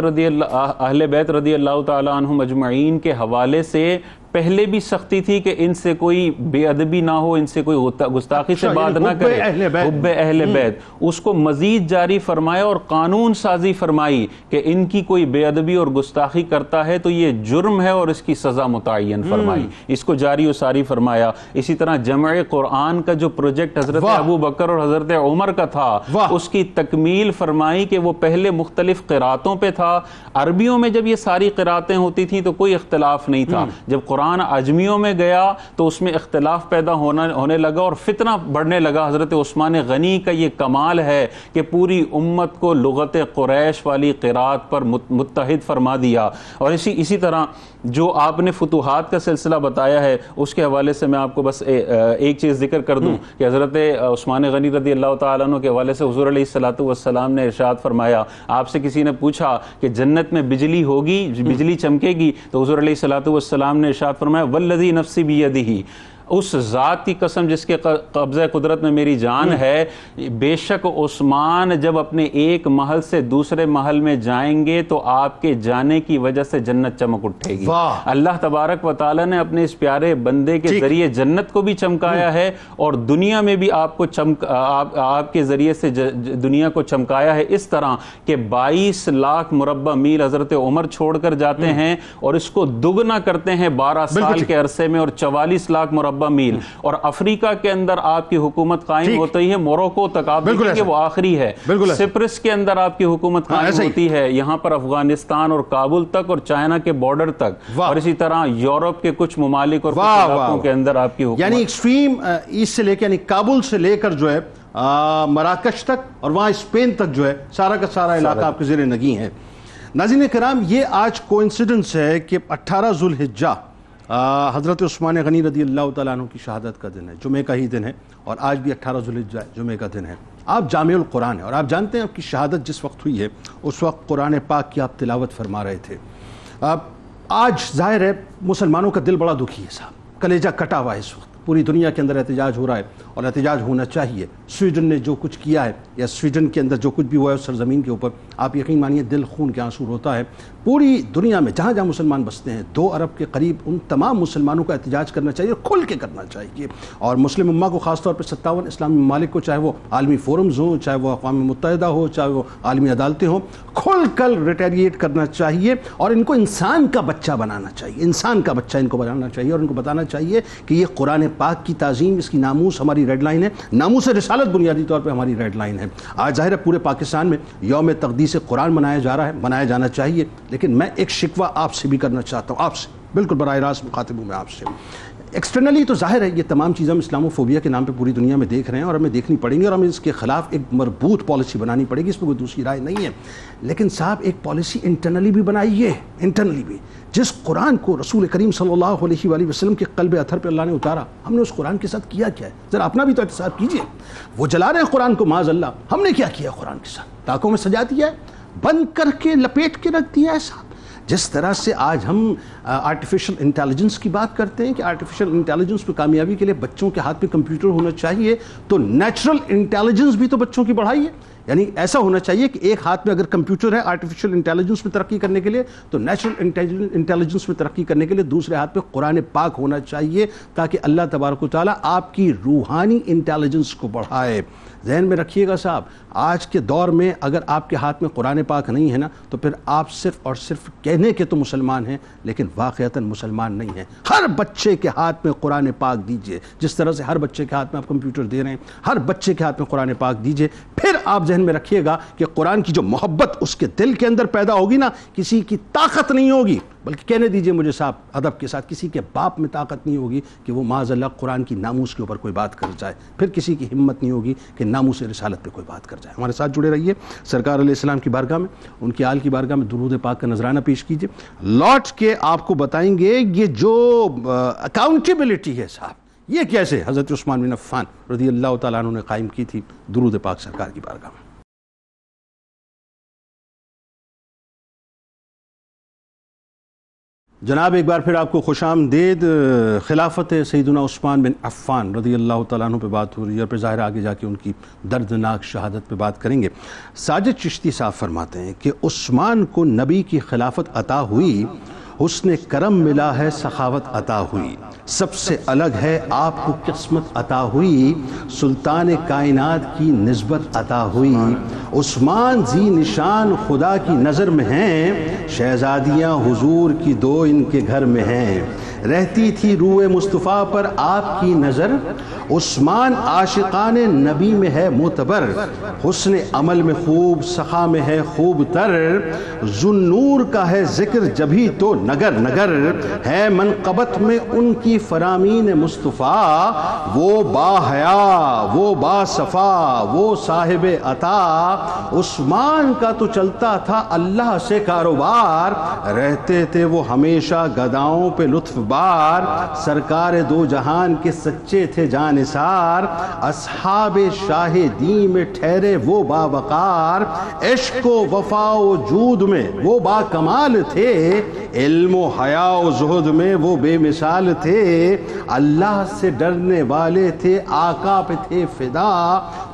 رضی اللہ تعالیٰ عنہم اجمعین کے حوالے سے پہلے بھی سختی تھی کہ ان سے کوئی بے ادبی نہ ہو، ان سے کوئی گستاخی سے بات نہ کرے. حب اہل بیت اس کو مزید جاری فرمایا اور قانون سازی فرمائی کہ ان کی کوئی بے ادبی اور گستاخی کرتا ہے تو یہ جرم ہے اور اس کی سزا متعین فرمائی. اس کو جاری و ساری فرمایا. اسی طرح جمع قرآن کا جو پروجیکٹ حضرت ابو بکر اور حضرت عمر کا تھا اس کی تکمیل فرمائی کہ وہ پہلے مختلف قراتوں پہ تھا. عربیوں میں جب یہ ساری قراتیں ہوتی تھیں تو کوئی اختلاف نہیں تھا. جب قرآن عجمیوں میں گیا تو اس میں اختلاف پیدا ہونے لگا اور فتنہ بڑھنے لگا. حضرت عثمان غنی کا یہ کمال ہے کہ پوری امت کو لغت قریش والی قرات پر متحد فرما دیا. اور اسی طرح جو آپ نے فتوحات کا سلسلہ بتایا ہے اس کے حوالے سے میں آپ کو بس ایک چیز ذکر کر دوں کہ حضرت عثمان غنی رضی اللہ تعالیٰ عنہ کے حوالے سے حضور علیہ الصلوۃ والسلام نے ارشاد فرمایا، آپ سے کسی نے پوچھا کہ جنت میں بجلی ہوگی، بجلی چمکے گی، تو حضور علیہ الصلوۃ والسلام نے ارشاد فرمایا والذی نفسی بیدہ، اس ذات کی قسم جس کے قبضہ قدرت میں میری جان ہے، بے شک عثمان جب اپنے ایک محل سے دوسرے محل میں جائیں گے تو آپ کے جانے کی وجہ سے جنت چمک اٹھے گی. اللہ تبارک و تعالیٰ نے اپنے اس پیارے بندے کے ذریعے جنت کو بھی چمکایا ہے اور دنیا میں بھی آپ کے ذریعے سے دنیا کو چمکایا ہے. اس طرح کہ 22 لاکھ مربع میل حضرت عمر چھوڑ کر جاتے ہیں اور اس کو دگنا کرتے ہیں 12 سال کے عرصے میں اور 44 لاکھ مربع میل. اور افریقہ کے اندر آپ کی حکومت قائم ہوتی ہے، موروکو تک آپ دیکھیں کہ وہ آخری ہے. سپرس کے اندر آپ کی حکومت قائم ہوتی ہے، یہاں پر افغانستان اور کابل تک اور چائنا کے بارڈر تک، اور اسی طرح یورپ کے کچھ ممالک اور کچھ علاقوں کے اندر آپ کی حکومت، یعنی ایکسٹریم ایسٹ سے لے کے، یعنی کابل سے لے کر جو ہے مراکش تک اور وہاں اسپین تک جو ہے سارا کا سارا علاقہ آپ کے زیر نگیں ہے. ناظرین کرام، یہ آج کوئنسیڈنس ہے کہ 18 ذو الحجہ حضرت عثمان غنی رضی اللہ تعالیٰ عنہ کی شہادت کا دن ہے، جمعہ کا ہی دن ہے، اور آج بھی 18 ذو الحجہ جمعہ کا دن ہے. آپ جامع القرآن ہیں اور آپ جانتے ہیں آپ کی شہادت جس وقت ہوئی ہے اس وقت قرآن پاک کی آپ تلاوت فرما رہے تھے. آج ظاہر ہے مسلمانوں کا دل بڑا دکھی ہے صاحب، کلیجہ کٹا ہوا ہے. اس وقت پوری دنیا کے اندر احتجاج ہو رہا ہے اور احتجاج ہونا چاہیے. سویڈن نے جو کچھ کیا ہے یا سویڈن کے اندر جو کچھ بھی ہوا ہے اس سرزمین کے اوپر، آپ یقین مانیے دل خون کے آنسو روتا ہے. پوری دنیا میں جہاں جہاں مسلمان بستے ہیں 2 ارب کے قریب ان تمام مسلمانوں کا احتجاج کرنا چاہیے، کھل کے کرنا چاہیے. اور مسلم امہ کو خاص طور پہ 57 اسلامی ممالک کو، چاہے وہ عالمی فورمز ہوں، چاہے وہ اقوام متحدہ ہو، چاہے وہ عالمی عدالتیں ہوں، کھل کر ریٹیریٹ کرنا چاہیے اور ان کو انسان کا بچہ بنانا چاہیے. انسان کا بچہ ان کو بنانا چاہیے اور ان کو بتانا چاہیے کہ یہ قرآن پاک کی تعظیم، اس کی ناموس ہماری ریڈ لائن ہے. ناموس رسالت بنیادی طور پہ ہماری ریڈ لائن ہے. آج ظاہر ہے پورے پاکستان میں یوم تقدیس قرآن منایا جا رہا ہے، منایا جانا چاہیے. لیکن میں ایک شکوہ آپ سے بھی کرنا چاہتا ہوں، آپ سے بالکل براہ راست مخاطب ہوں میں آپ سے. ایکسٹرنلی تو ظاہر ہے یہ تمام چیزیں ہم اسلاموفوبیا کے نام پہ پوری دنیا میں دیکھ رہے ہیں اور ہمیں دیکھنی پڑیں گی اور ہمیں اس کے خلاف ایک مربوط پالیسی بنانی پڑے گی، اس میں کوئی دوسری رائے نہیں ہے. لیکن صاحب ایک پالیسی انٹرنلی بھی بنائیے، انٹرنلی بھی. جس قرآن کو رسول کریم صلی اللہ علیہ وآلہ وسلم کے قلب اطہر پہ اللہ نے اتارا، ہم نے اس قرآن کے ساتھ کیا کیا ہے؟ ذرا اپنا بھی تو احتساب کیجئے. وہ جلا رہے ہیں قرآن کو معاذ اللہ، ہم نے کیا کیا قرآن کے ساتھ؟ ٹاکوں میں سجا دیا ہے، بند کر کے لپیٹ کے رکھ دیا ہے صاحب. جس طرح سے آج ہم آرٹیفیشل انٹیلیجنس کی بات کرتے ہیں کہ آرٹیفیشل انٹیلیجنس پہ کامیابی کے لیے بچوں کے ہاتھ میں کمپیوٹر ہونا چاہیے، تو نیچرل انٹیلیجنس بھی تو بچوں کی بڑھائیے. یعنی ایسا ہونا چاہیے کہ ایک ہاتھ میں اگر کمپیوٹر ہے آرٹیفیشل انٹیلیجنس میں ترقی کرنے کے لیے، تو نیچرل انٹیلیجنس میں ترقی کرنے کے لیے دوسرے ہاتھ پہ قرآن پاک ہونا چاہیے، تاکہ اللہ تبارک و تعالیٰ آپ کی روحانی انٹیلیجنس کو بڑھائے. ذہن میں رکھیے گا صاحب، آج کے دور میں اگر آپ کے ہاتھ میں قرآن پاک نہیں ہے نا، تو پھر آپ صرف اور صرف کہنے کے تو مسلمان ہیں لیکن واقعتاً مسلمان نہیں ہیں. ہر بچے کے ہاتھ میں قرآن پاک دیجئے، جس طرح سے ہر بچے کے ہاتھ میں آپ کمپیوٹر دے رہے ہیں، ہر بچے کے ہاتھ میں قرآن پاک دیجئے. پھر آپ ذہن ذہن میں رکھیے گا کہ قرآن کی جو محبت اس کے دل کے اندر پیدا ہوگی نا، کسی کی طاقت نہیں ہوگی، بلکہ کہنے دیجئے مجھے صاحب ادب کے ساتھ، کسی کے باپ میں طاقت نہیں ہوگی کہ وہ معاذ اللہ قرآن کی ناموس کے اوپر کوئی بات کر جائے، پھر کسی کی ہمت نہیں ہوگی کہ ناموس رسالت پہ کوئی بات کر جائے۔ ہمارے ساتھ جڑے رہیے، سرکار علیہ السلام کی بارگاہ میں، ان کی آل کی بارگاہ میں درود پاک کا نذرانہ پیش کیجئے۔ لوٹ کے آپ کو بتائیں گے یہ جو اکاؤنٹیبلٹی ہے صاحب، یہ کیسے حضرت عثمان بن عفان رضی اللہ تعالیٰ عنہ نے قائم کی تھی درود پاک سرکار کی بارگاہ میں۔ جناب ایک بار پھر آپ کو خوش آمدید۔ خلافت سیدنا عثمان بن عفان رضی اللہ تعالیٰ عنہ پہ بات ہو رہی ہے، اور پھر ظاہر آگے جا کے ان کی دردناک شہادت پہ بات کریں گے۔ ساجد چشتی صاحب فرماتے ہیں کہ عثمان کو نبی کی خلافت عطا ہوئی، حسن کرم ملا ہے، سخاوت عطا ہوئی، سب سے الگ ہے آپ کو قسمت عطا ہوئی، سلطان کائنات کی نسبت عطا ہوئی، عثمان ذی نشان خدا کی نظر میں ہیں، شہزادیاں حضور کی دو ان کے گھر میں ہیں، رہتی تھی روح مصطفیٰ پر آپ کی نظر، عثمان عاشقان نبی میں ہے معتبر، حسن عمل میں خوب، سخا میں ہے خوب تر، ذوالنور کا ہے ذکر جبھی تو نگر نگر، ہے منقبت میں ان کی فرامین مصطفیٰ، وہ با حیا وہ با صفا وہ صاحب عطا، عثمان کا تو چلتا تھا اللہ سے کاروبار، رہتے تھے وہ ہمیشہ گداؤں پہ لطف بار، سرکار دو جہان کے سچے تھے جانثار، اصحاب شاہ دین میں ٹھہرے وہ باوقار، عشق و وفا و جود میں وہ با کمال تھے، علم و حیا و زہد میں وہ بے مثال تھے، اللہ سے ڈرنے والے تھے آقا پہ تھے فدا،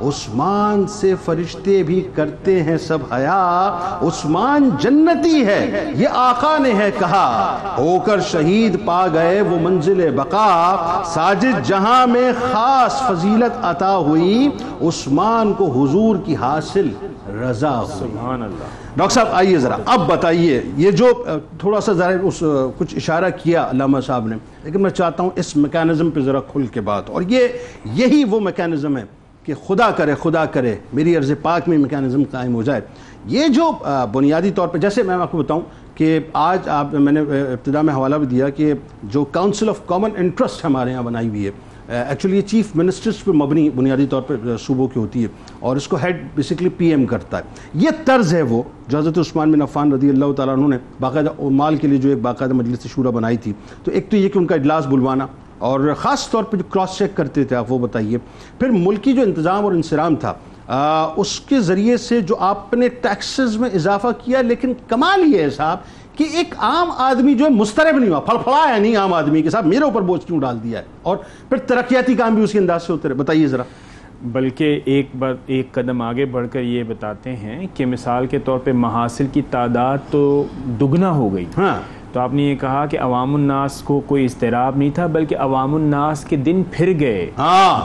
عثمان سے فرشتے بھی کرتے ہیں سب حیا، عثمان جنتی ہے یہ آقا نے ہے کہا، ہو کر شہید پا گئے وہ منزل بقا، ساجد جہاں میں خاص فضیلت عطا ہوئی، عثمان کو حضور کی حاصل رضا ہوئی۔ سبحان اللہ۔ ڈاکٹر صاحب آئیے ذرا اب بتائیے، یہ جو تھوڑا سا ظاہر کچھ اشارہ کیا علامہ صاحب نے، لیکن میں چاہتا ہوں اس میکانزم پہ ذرا کھل کے بات، اور یہی وہ میکانزم ہے کہ خدا کرے میری عرض پاک میں میکانزم قائم ہو جائے۔ یہ جو بنیادی طور پہ، جیسے میں آپ کو بتاؤں کہ آج میں نے ابتدا میں حوالہ بھی دیا کہ جو کاؤنسل آف کامن انٹرسٹ ہمارے یہاں بنائی ہوئی ہے، ایکچولی یہ چیف منسٹرز پہ مبنی بنیادی طور پہ صوبوں کی ہوتی ہے، اور اس کو ہیڈ بیسیکلی پی ایم کرتا ہے۔ یہ طرز ہے وہ جو حضرت عثمان بن عفان رضی اللہ تعالیٰ عنہ نے باقاعدہ مال کے لیے جو ایک باقاعدہ مجلس شورا بنائی تھی، تو ایک تو یہ کہ ان کا اجلاس بلوانا، اور خاص طور پہ جو کراس چیک کرتے تھے آپ وہ بتائیے، پھر ملکی جو انتظام اور انصرام تھا اس کے ذریعے سے جو آپ نے ٹیکسز میں اضافہ کیا، لیکن کمال یہ ہے صاحب کہ ایک عام آدمی جو ہے مسترب نہیں ہوا، پھڑپھڑایا نہیں عام آدمی کے ساتھ، میرے اوپر بوجھ کیوں ڈال دیا ہے، اور پھر ترقیاتی کام بھی اسی انداز سے ہوتے رہے۔ بتائیے ذرا۔ بلکہ ایک قدم آگے بڑھ کر یہ بتاتے ہیں کہ مثال کے طور پہ محاصل کی تعداد تو دگنا ہو گئی، ہاں، تو آپ نے یہ کہا کہ عوام الناس کو کوئی اضطراب نہیں تھا، بلکہ عوام الناس کے دن پھر گئے،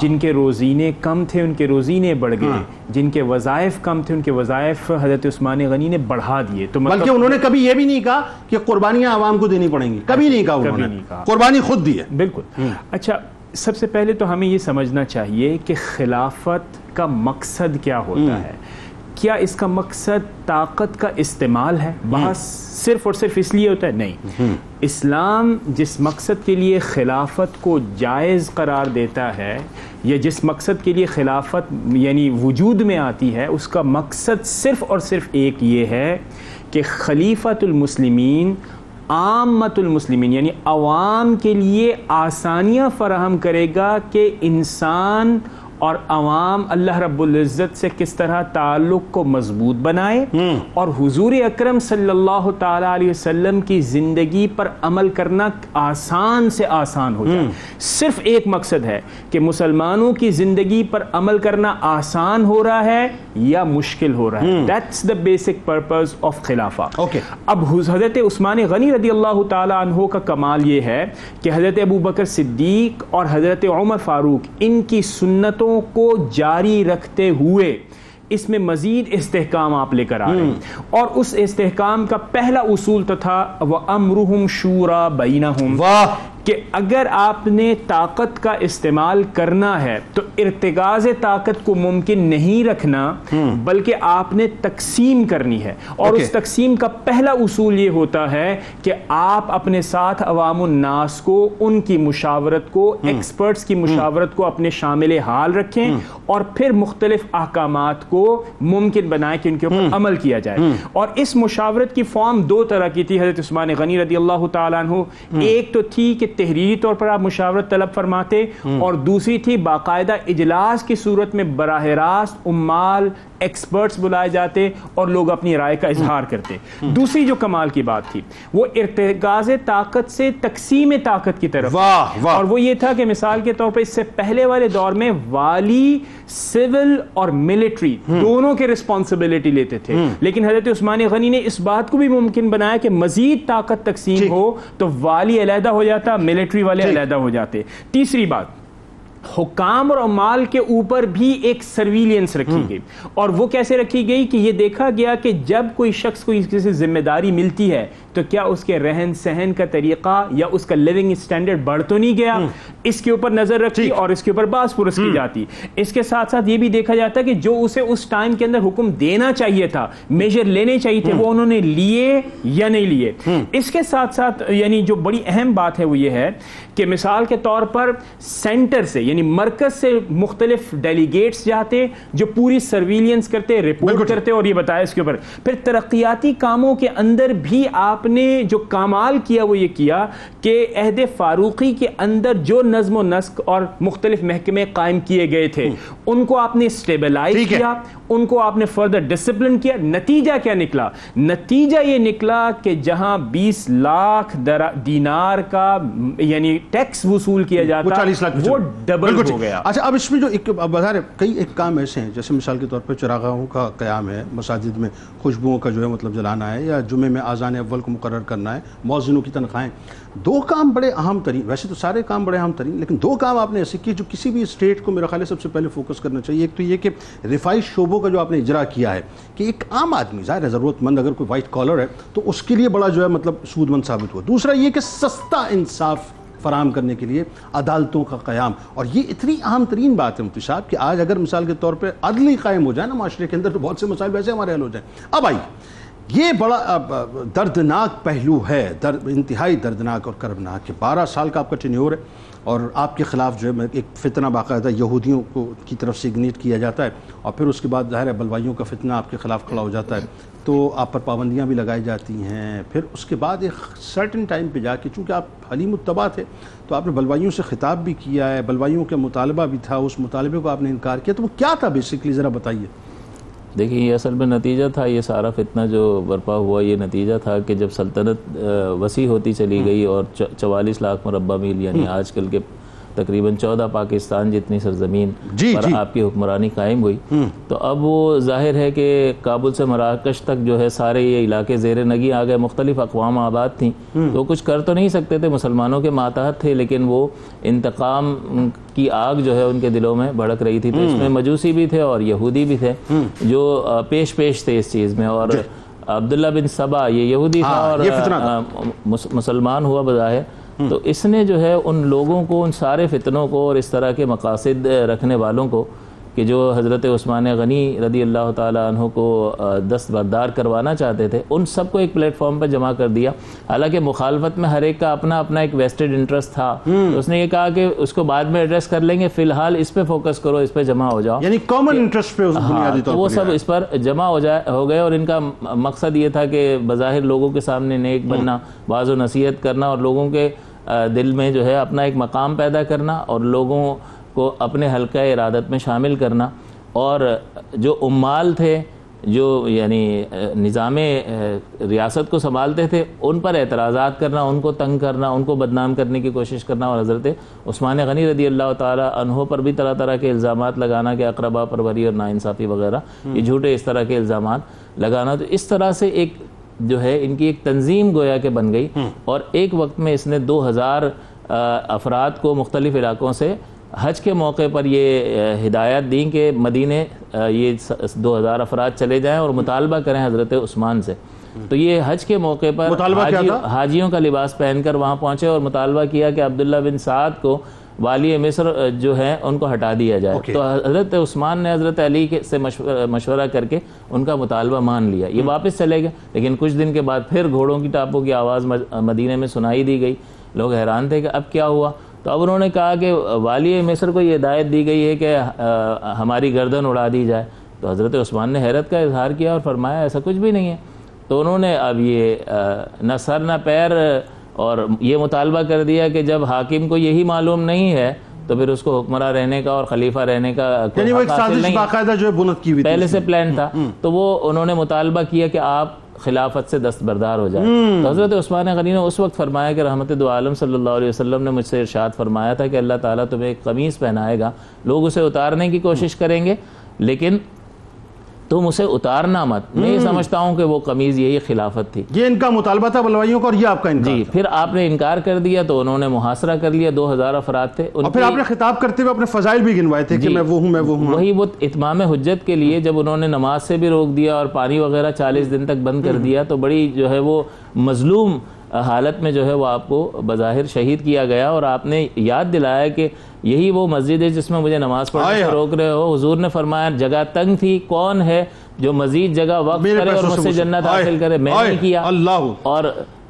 جن کے روزینے کم تھے ان کے روزینے بڑھ گئے، جن کے وظائف کم تھے ان کے وظائف حضرت عثمان غنی نے بڑھا دیے۔ تو بلکہ انہوں نے کبھی یہ بھی نہیں کہا کہ قربانیاں عوام کو دینی پڑیں گی، کبھی نہیں کہا انہوں نے، قربانی خود دی ہے۔ بالکل۔ اچھا، سب سے پہلے تو ہمیں یہ سمجھنا چاہیے کہ خلافت کا مقصد کیا ہوتا ہے۔ کیا اس کا مقصد طاقت کا استعمال ہے؟ بحث صرف اور صرف اس لیے ہوتا ہے؟ نہیں۔ اسلام جس مقصد کے لیے خلافت کو جائز قرار دیتا ہے، یا جس مقصد کے لیے خلافت یعنی وجود میں آتی ہے، اس کا مقصد صرف اور صرف ایک یہ ہے کہ خلیفۃ المسلمین، عامت المسلمین یعنی عوام کے لیے آسانیاں فراہم کرے گا کہ انسان اور عوام اللہ رب العزت سے کس طرح تعلق کو مضبوط بنائے، اور حضور اکرم صلی اللہ تعالی علیہ وسلم کی زندگی پر عمل کرنا آسان سے آسان ہو جائے۔ صرف ایک مقصد ہے کہ مسلمانوں کی زندگی پر عمل کرنا آسان ہو رہا ہے یا مشکل ہو رہا ہے۔ That's the basic purpose of خلافہ۔ اب حضرت عثمان غنی رضی اللہ تعالی عنہ کا کمال یہ ہے کہ حضرت ابو بکر صدیق اور حضرت عمر فاروق ان کی سنتوں کو جاری رکھتے ہوئے اس میں مزید استحکام آپ لے کر آ رہے ہیں، اور اس استحکام کا پہلا اصول تو تھا وَأَمْرُهُمْ شُورَى بَيْنَهُمْ، کہ اگر آپ نے طاقت کا استعمال کرنا ہے تو ارتکاز طاقت کو ممکن نہیں رکھنا بلکہ آپ نے تقسیم کرنی ہے، اور اس تقسیم کا پہلا اصول یہ ہوتا ہے کہ آپ اپنے ساتھ عوام الناس کو، ان کی مشاورت کو، ایکسپرٹس کی مشاورت کو اپنے شامل حال رکھیں اور پھر مختلف احکامات کو ممکن بنائیں کہ ان کے اوپر عمل کیا جائے۔ اور اس مشاورت کی فارم دو طرح کی تھی حضرت عثمان غنی رضی اللہ تعالیٰ عنہ، ایک تو تھی کہ تحریری طور پر آپ مشاورت طلب فرماتے، اور دوسری تھی باقاعدہ اجلاس کی صورت میں براہ راست عمال، ایکسپرٹس بلائے جاتے اور لوگ اپنی رائے کا اظہار کرتے۔ دوسری جو کمال کی بات تھی وہ ارتکاز طاقت سے تقسیم طاقت کی طرف، اور وہ یہ تھا کہ مثال کے طور پر اس سے پہلے والے دور میں والی سول اور ملٹری دونوں کے رسپانسبلٹی لیتے تھے، لیکن حضرت عثمان غنی نے اس بات کو بھی ممکن بنایا کہ مزید طاقت تقسیم ہو تو والی علیحدہ ہو جاتا، ملٹری والے علیحدہ ہو جاتے۔ تیسری بات، حکام اور عمال کے اوپر بھی ایک سرویلینس رکھی گئی، اور وہ کیسے رکھی گئی کہ یہ دیکھا گیا کہ جب کوئی شخص کو کسی ذمہ داری ملتی ہے تو کیا اس کے رہن سہن کا طریقہ یا اس کا لیونگ سٹینڈرڈ بڑھ تو نہیں گیا، اس کے اوپر نظر رکھی اور اس کے اوپر باس پرس کی جاتی۔ اس کے ساتھ ساتھ یہ بھی دیکھا جاتا کہ جو اسے اس ٹائم کے اندر حکم دینا چاہیے تھا، میجر لینے چاہیے تھے، وہ انہوں نے لیے یا نہیں لیے۔ اس کے ساتھ ساتھ یعنی جو بڑی اہم بات ہے وہ یہ ہے کہ مثال کے طور پر سینٹر سے یعنی مرکز سے مختلف ڈیلیگیٹس جاتے جو پوری سرویلینس کرتے، رپورٹ کرتے اور یہ بتایا اس کے اوپر۔ پھر ترقیاتی کاموں کے اندر بھی آپ نے جو کمال کیا وہ یہ کیا کہ عہد فاروقی کے اندر جو نظم و نسق اور مختلف محکمے قائم کیے گئے تھے ان کو آپ نے اسٹیبلائز کیا، ان کو آپ نے فردر ڈسپلن کیا۔ نتیجہ کیا نکلا؟ نتیجہ یہ نکلا کہ جہاں 20 لاکھ دینار کا یعنی ٹیکس وصول کیا جاتا وہ ڈبل ہو گیا۔ اچھا، اب اس میں جو کئی ایک کام ایسے ہیں جیسے مثال کے طور پر چراغاہوں کا قیام ہے، مساجد میں خوشبوؤں کا جو ہے مطلب جلانا ہے، یا جمعے میں اذان اول کو مقرر کرنا ہے، مؤذنوں کی تنخواہیں۔ دو کام بڑے اہم ترین، ویسے تو سارے کام بڑے اہم ترین، لیکن دو کام آپ نے ایسے کیے جو کسی بھی اسٹیٹ کو میرا خیال ہے سب سے پہلے فوکس کرنا چاہیے۔ ایک تو یہ کہ رفائی شعبوں کا جو آپ نے اجرا کیا ہے کہ ایک عام آدمی، ظاہر ہے ضرورت مند اگر کوئی وائٹ کالر ہے تو اس کے لیے بڑا جو ہے مطلب سود مند ثابت ہوا۔ دوسرا یہ کہ سستا انصاف فراہم کرنے کے لیے عدالتوں کا قیام، اور یہ اتنی اہم ترین بات ہے مفتی صاحب کہ آج اگر مثال کے طور پہ عدل قائم ہو جائے نا معاشرے کے اندر تو بہت سے مسائل ویسے ہمارے حل ہو جائیں۔ اب آئیے، یہ بڑا دردناک پہلو ہے، انتہائی دردناک اور کربناک کہ 12 سال کا آپ کا ٹینیور ہے اور آپ کے خلاف جو ہے ایک فتنہ باقاعدہ یہودیوں کی طرف سے اگنیٹ کیا جاتا ہے، اور پھر اس کے بعد ظاہر ہے بلوائیوں کا فتنہ آپ کے خلاف کھڑا ہو جاتا ہے، تو آپ پر پابندیاں بھی لگائی جاتی ہیں۔ پھر اس کے بعد ایک سرٹن ٹائم پہ جا کے، چونکہ آپ حلیم الطبع تھے تو آپ نے بلوائیوں سے خطاب بھی کیا ہے، بلوائیوں کا مطالبہ بھی تھا، اس مطالبے کو آپ نے انکار کیا، تو وہ کیا تھا بیسکلی، ذرا بتائیے۔ دیکھیں، یہ اصل میں نتیجہ تھا، یہ سارا فتنہ جو برپا ہوا یہ نتیجہ تھا کہ جب سلطنت وسیع ہوتی چلی گئی اور 44 لاکھ مربع میل یعنی آج کل کے تقریباً 14 پاکستان جتنی سرزمین پر آپ کی حکمرانی قائم ہوئی، تو اب وہ ظاہر ہے کہ کابل سے مراکش تک جو ہے سارے یہ علاقے زیر نگی آ گئے، مختلف اقوام آباد تھیں، تو کچھ کر تو نہیں سکتے تھے، مسلمانوں کے ماتحت تھے، لیکن وہ انتقام کی آگ جو ہے ان کے دلوں میں بھڑک رہی تھی۔ تو اس میں مجوسی بھی تھے اور یہودی بھی تھے جو پیش تھے اس چیز میں، اور عبداللہ بن سبا یہ یہودی تھا اور مسلمان ہوا بظاہر، تو اس نے جو ہے ان لوگوں کو، ان سارے فتنوں کو اور اس طرح کے مقاصد رکھنے والوں کو کہ جو حضرت عثمان غنی رضی اللہ تعالیٰ عنہ کو دستبردار کروانا چاہتے تھے، ان سب کو ایک پلیٹ فارم پر جمع کر دیا۔ حالانکہ مخالفت میں ہر ایک کا اپنا اپنا ایک ویسٹڈ انٹرسٹ تھا، تو اس نے یہ کہا کہ اس کو بعد میں ایڈریس کر لیں گے، فی الحال اس پہ فوکس کرو، اس پہ جمع ہو جاؤ، یعنی کامن انٹرسٹ پہ بنیادی طور پر وہ سب اس پر جمع ہو گئے، اور ان کا مقصد یہ تھا کہ بظاہر لوگوں کے سامنے نیک بننا، واعظ و نصیحت کرنا، اور لوگوں کے دل میں جو ہے اپنا ایک مقام پیدا کرنا، اور لوگوں کو اپنے حلقہ ارادت میں شامل کرنا، اور جو عمال تھے جو یعنی نظام ریاست کو سنبھالتے تھے ان پر اعتراضات کرنا، ان کو تنگ کرنا، ان کو بدنام کرنے کی کوشش کرنا، اور حضرت عثمان غنی رضی اللہ تعالی عنہ پر بھی طرح طرح کے الزامات لگانا کہ اقربا پروری اور ناانصافی وغیرہ، یہ جھوٹے اس طرح کے الزامات لگانا۔ تو اس طرح سے ایک جو ہے ان کی ایک تنظیم گویا کہ بن گئی، اور ایک وقت میں اس نے 2000 افراد کو مختلف علاقوں سے حج کے موقع پر یہ ہدایت دیں کہ مدینے یہ 2000 افراد چلے جائیں اور مطالبہ کریں حضرت عثمان سے۔ تو یہ حج کے موقع پر حاجیوں کا لباس پہن کر وہاں پہنچے اور مطالبہ کیا کہ عبداللہ بن سعد کو والی مصر جو ہے ان کو ہٹا دیا جائے. تو حضرت عثمان نے حضرت علی سے مشورہ کر کے ان کا مطالبہ مان لیا. یہ واپس چلے گئے, لیکن کچھ دن کے بعد پھر گھوڑوں کی ٹاپوں کی آواز مدینے میں سنائی دی گئی. لوگ حیران تھے کہ اب کیا ہوا. تو اب انہوں نے کہا کہ والی مصر کو یہ ہدایت دی گئی ہے کہ ہماری گردن اڑا دی جائے. تو حضرت عثمان نے حیرت کا اظہار کیا اور فرمایا ایسا کچھ بھی نہیں ہے. تو انہوں نے اب یہ نہ سر نہ پیر اور یہ مطالبہ کر دیا کہ جب حاکم کو یہی معلوم نہیں ہے تو پھر اس کو حکمراں رہنے کا اور خلیفہ رہنے کا یعنی وہ ایک سازش باقاعدہ جو ہے بنت کی ہوئی پہلے سے پلان تھا. تو وہ انہوں نے مطالبہ کیا کہ آپ خلافت سے دستبردار ہو جائیں. تو حضرت عثمان غنی نے اس وقت فرمایا کہ رحمت دو عالم صلی اللہ علیہ وسلم نے مجھ سے ارشاد فرمایا تھا کہ اللہ تعالیٰ تمہیں ایک قمیص پہنائے گا, لوگ اسے اتارنے کی کوشش کریں گے لیکن تم اسے اتارنا مت. میں یہ سمجھتا ہوں کہ وہ قمیض یہی خلافت تھی. یہ ان کا مطالبہ تھا بلوائیوں کا اور یہ آپ کا انکار. جی, پھر آپ نے انکار کر دیا تو انہوں نے محاصرہ کر لیا. 2000 افراد تھے. اور پھر آپ نے خطاب کرتے ہوئے اپنے فضائل بھی گنوائے تھے کہ میں وہ ہوں, میں وہ ہوں. وہی وہ اتمام حجت کے لیے جب انہوں نے نماز سے بھی روک دیا اور پانی وغیرہ 40 دن تک بند کر دیا تو بڑی جو ہے وہ مظلوم حالت میں جو ہے وہ آپ کو بظاہر شہید کیا گیا. اور آپ نے یاد دلایا کہ یہی وہ مسجد ہے جس میں مجھے نماز پڑھنے سے روک رہے ہو. حضور نے فرمایا جگہ تنگ تھی, کون ہے جو مزید جگہ وقف کرے اور مجھ سے جنت حاصل کرے. میں نے کیا. اور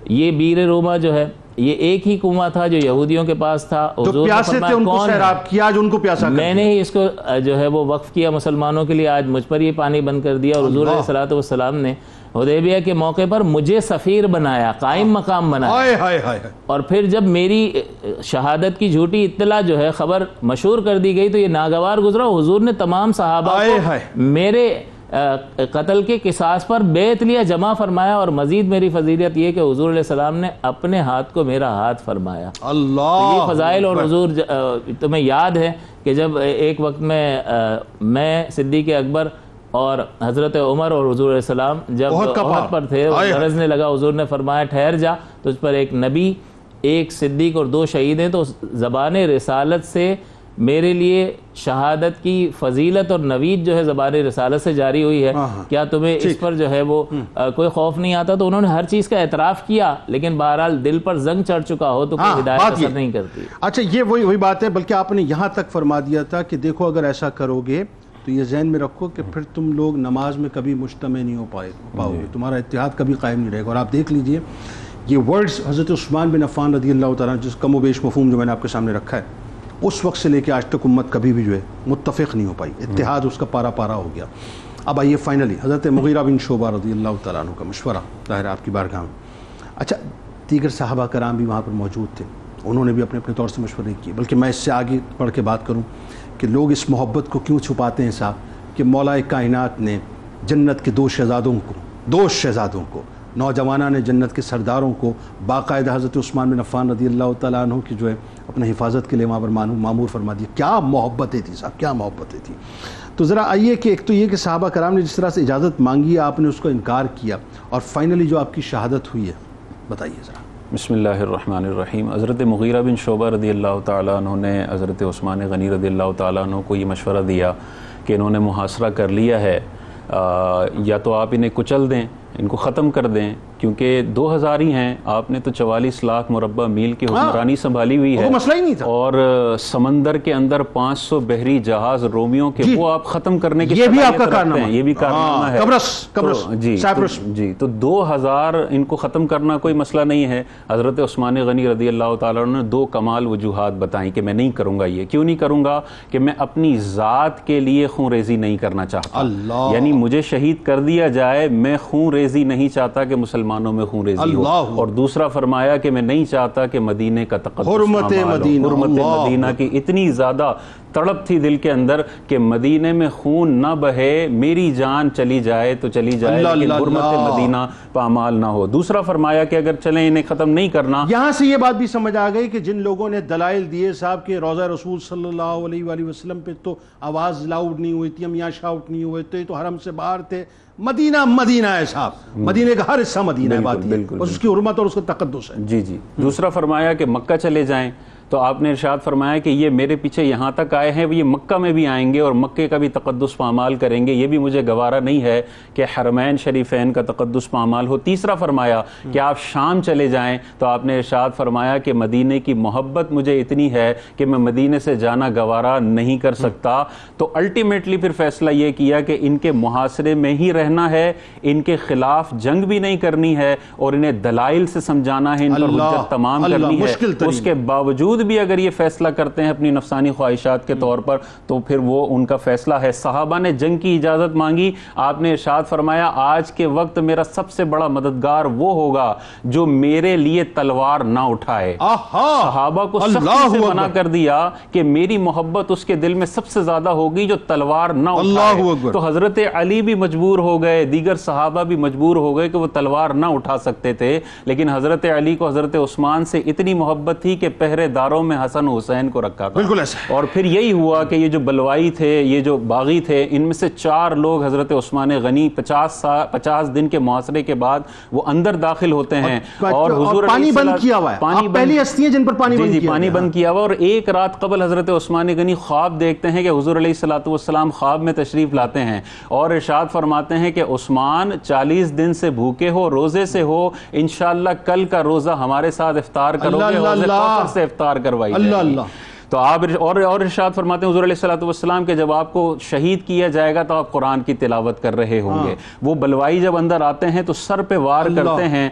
یہ بیر روما جو ہے یہ ایک ہی کنواں تھا جو یہودیوں کے پاس تھا. حضور نے فرمایا کون ہے, میں نے ہی اس کو جو ہے وہ وقف کیا مسلمانوں کے لیے, آج مجھ پر یہ پانی بند کر دیا. اور حضور علیہ الصلوۃ والسلام نے حدیبیہ کے موقع پر مجھے سفیر بنایا, قائم مقام بنایا. اور پھر جب میری شہادت کی جھوٹی اطلاع جو ہے خبر مشہور کر دی گئی تو یہ ناگوار گزرا. حضور نے تمام صحابہ کو میرے قتل کے قصاص پر بیعت لیا, جمع فرمایا. اور مزید میری فضیلت یہ کہ حضور علیہ السلام نے اپنے ہاتھ کو میرا ہاتھ فرمایا. اللہ یہ فضائل. اور حضور تمہیں یاد ہے کہ جب ایک وقت میں صدیق اکبر اور حضرت عمر اور حضور علیہ السلام جب احد پر تھے, غرضنے لگا, حضور نے فرمایا ٹھہر جا, تجھ پر ایک نبی, ایک صدیق اور 2 شہید ہیں. تو زبان رسالت سے میرے لیے شہادت کی فضیلت اور نوید جو ہے زبان رسالت سے جاری ہوئی ہے. کیا تمہیں اس پر جو ہے وہ کوئی خوف نہیں آتا؟ تو انہوں نے ہر چیز کا اعتراف کیا, لیکن بہرحال دل پر زنگ چڑھ چکا ہو تو کوئی ہدایت اثر نہیں کرتی. اچھا, یہ وہی بات ہے. بلکہ آپ نے یہاں تک فرما دیا تھا کہ دیکھو اگر ایسا کرو گے تو یہ ذہن میں رکھو کہ پھر تم لوگ نماز میں کبھی مجتمع نہیں ہو پاؤ گے, تمہارا اتحاد کبھی قائم نہیں رہے گا. اور آپ دیکھ لیجئے یہ ورڈز حضرت عثمان بن عفان رضی اللہ تعالیٰ جس کم و بیش مفہوم جو میں نے آپ کے سامنے رکھا ہے, اس وقت سے لے کے آج تک امت کبھی بھی جو ہے متفق نہیں ہو پائی, اتحاد اس کا پارا پارا ہو گیا. اب آئیے فائنلی حضرت مغیرہ بن شعبہ رضی اللہ تعالیٰ عنہ کا مشورہ ظاہر آپ کی بارگاہ میں. اچھا, دیگر صحابہ کرام بھی وہاں پر موجود تھے, انہوں نے بھی اپنے اپنے طور سے مشورے کیے. بلکہ میں اس سے آگے پڑھ کے بات کروں کہ لوگ اس محبت کو کیوں چھپاتے ہیں صاحب, کہ مولا کائنات نے جنت کے 2 شہزادوں کو نوجوانہ نے جنت کے سرداروں کو باقاعدہ حضرت عثمان بن عفان رضی اللہ تعالیٰ عنہ کی جو ہے اپنے حفاظت کے لیے وہاں پر معمور فرما دیا. کیا محبتیں تھیں صاحب, کیا محبتیں تھیں. تو ذرا آئیے کہ ایک تو یہ کہ صحابہ کرام نے جس طرح سے اجازت مانگی, آپ نے اس کو انکار کیا, اور فائنلی جو آپ کی شہادت ہوئی ہے بتائیے ذرا. بسم اللہ الرحمن الرحیم. حضرت مغیرہ بن شعبہ رضی اللہ تعالیٰ عنہ نے حضرت عثمان غنی رضی اللہ تعالیٰ عنہ کو یہ مشورہ دیا کہ انہوں نے محاصرہ کر لیا ہے, یا تو آپ انہیں کچل دیں, ان کو ختم کر دیں, کیونکہ 2000 ہی ہیں, آپ نے تو 44 لاکھ مربع میل کی حکمرانی سنبھالی ہوئی ہے, مسئلہ ہی نہیں تھا. اور سمندر کے اندر 500 بحری جہاز رومیوں کے وہ آپ ختم کرنے کی یہ بھی آپ کا کارنامہ ہے, یہ بھی کارنامہ ہے. قبرص جی, تو 2000 ان کو ختم کرنا کوئی مسئلہ نہیں ہے. حضرت عثمان غنی رضی اللہ تعالیٰ عنہ نے 2 کمال وجوہات بتائیں کہ میں نہیں کروں گا. یہ کیوں نہیں کروں گا کہ میں اپنی ذات کے لیے خون ریزی نہیں کرنا چاہتا, یعنی مجھے شہید کر دیا جائے, میں خون ریزی نہیں چاہتا کہ مسلمانوں میں خون ریزی ہو. اور دوسرا فرمایا کہ میں نہیں چاہتا کہ مدینے کا تقدس, حرمت مدینہ کی اتنی زیادہ تڑپ تھی دل کے اندر کہ مدینے میں خون نہ بہے, میری جان چلی جائے تو چلی جائے, لیکن حرمت مدینہ پامال نہ ہو. دوسرا فرمایا کہ اگر چلیں انہیں ختم نہیں کرنا. یہاں سے یہ بات بھی سمجھ آ گئی کہ جن لوگوں نے دلائل دیے صاحب کہ روضہ رسول صلی اللہ علیہ وآلہ وسلم پہ تو آواز لاؤڈ نہیں ہوئی تھی, ہم یہاں شاؤٹ نہیں ہوئے تھے, تو حرم سے باہر تھے. مدینہ ہے صاحب, مدینہ کا ہر حصہ مدینہ ہے, بات ہے بس اس کی حرمت اور اس کا تقدس ہے. جی. دوسرا فرمایا کہ مکہ چلے جائیں, تو آپ نے ارشاد فرمایا کہ یہ میرے پیچھے یہاں تک آئے ہیں، یہ مکہ میں بھی آئیں گے اور مکے کا بھی تقدس پامال کریں گے، یہ بھی مجھے گوارا نہیں ہے کہ حرمین شریفین کا تقدس پامال ہو۔ تیسرا فرمایا کہ آپ شام چلے جائیں، تو آپ نے ارشاد فرمایا کہ مدینے کی محبت مجھے اتنی ہے کہ میں مدینے سے جانا گوارا نہیں کر سکتا۔ تو الٹیمیٹلی پھر فیصلہ یہ کیا کہ ان کے محاصرے میں ہی رہنا ہے، ان کے خلاف جنگ بھی نہیں کرنی ہے اور انہیں دلائل سے سمجھانا ہے، ان پر حجت تمام کرنی ہے۔ اس کے باوجود بھی اگر یہ فیصلہ کرتے ہیں اپنی نفسانی خواہشات کے طور پر تو پھر وہ ان کا فیصلہ ہے۔ صحابہ نے جنگ کی اجازت مانگی، آپ نے ارشاد فرمایا آج کے وقت میرا سب سے بڑا مددگار وہ ہوگا جو میرے لیے تلوار نہ اٹھائے۔ صحابہ کو سختی سے منع کر دیا کہ میری محبت اس کے دل میں سب سے زیادہ ہوگی جو تلوار نہ اٹھائے۔ تو حضرت علی بھی مجبور ہو گئے، دیگر صحابہ بھی مجبور ہو گئے کہ وہ تلوار نہ اٹھا سکتے تھے، لیکن حضرت علی کو حضرت عثمان سے اتنی محبت تھی کہ پہرے داروں میں حسن حسین کو رکھا تھا۔ بالکل ایسا۔ اور پھر یہی ہوا کہ یہ جو بلوائی تھے، یہ جو باغی تھے، ان میں سے 4 لوگ حضرت عثمان غنی 50 دن کے محاصرے کے بعد وہ اندر داخل ہوتے ہیں اور حضور پانی بند کیا ہوا ہے، پہلی ہستیاں جن پر پانی بند کیا پانی بند کیا ہوا، اور ایک رات قبل حضرت عثمان غنی خواب دیکھتے ہیں کہ حضور علیہ الصلوۃ والسلام خواب میں تشریف لاتے ہیں اور ارشاد فرماتے ہیں کہ عثمان 40 دن سے بھوکے ہو، روزے سے ہو، انشاءاللہ کل کا روزہ ہمارے ساتھ افطار کرو گے، حوض کوثر سے افطار کروائی جائے گی۔ تو آپ اور ارشاد فرماتے ہیں حضور علیہ الصلوۃ والسلام کہ جب آپ کو شہید کیا جائے گا تو آپ قرآن کی تلاوت کر رہے ہوں گے۔ وہ بلوائی جب اندر آتے ہیں تو سر پہ وار کرتے ہیں،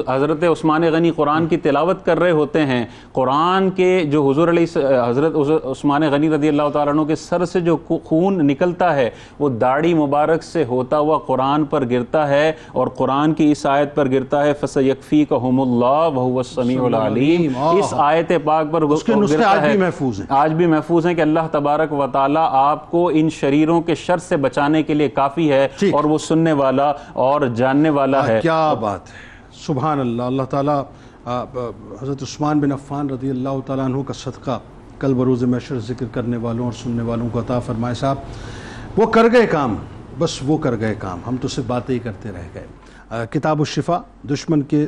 حضرت عثمان غنی قرآن کی تلاوت کر رہے ہوتے ہیں، قرآن کے جو حضرت عثمان غنی رضی اللہ تعالیٰ عنہ کے سر سے جو خون نکلتا ہے وہ داڑھی مبارک سے ہوتا ہوا قرآن پر گرتا ہے اور قرآن کی اس آیت پر گرتا ہے فَسَيَكْفِيكَهُمُ اللَّهُ وَهُوَ السَّمِيعُ الْعَلِيمُ۔ اس آیت پاک پر گرتا ہے، آج بھی محفوظ ہیں کہ اللہ تبارک و تعالی آپ کو ان شریروں کے شر سے بچانے کے لیے کافی ہے اور وہ سننے والا اور جاننے والا ہے۔ کیا بات ہے، سبحان اللہ۔ اللہ تعالیٰ حضرت عثمان بن عفان رضی اللہ تعالیٰ عنہ کا صدقہ کل بروز محشر ذکر کرنے والوں اور سننے والوں کو عطا فرمائے۔ صاحب وہ کر گئے کام، بس وہ کر گئے کام، ہم تو صرف باتیں ہی کرتے رہ گئے۔ کتاب الشفا، دشمن کے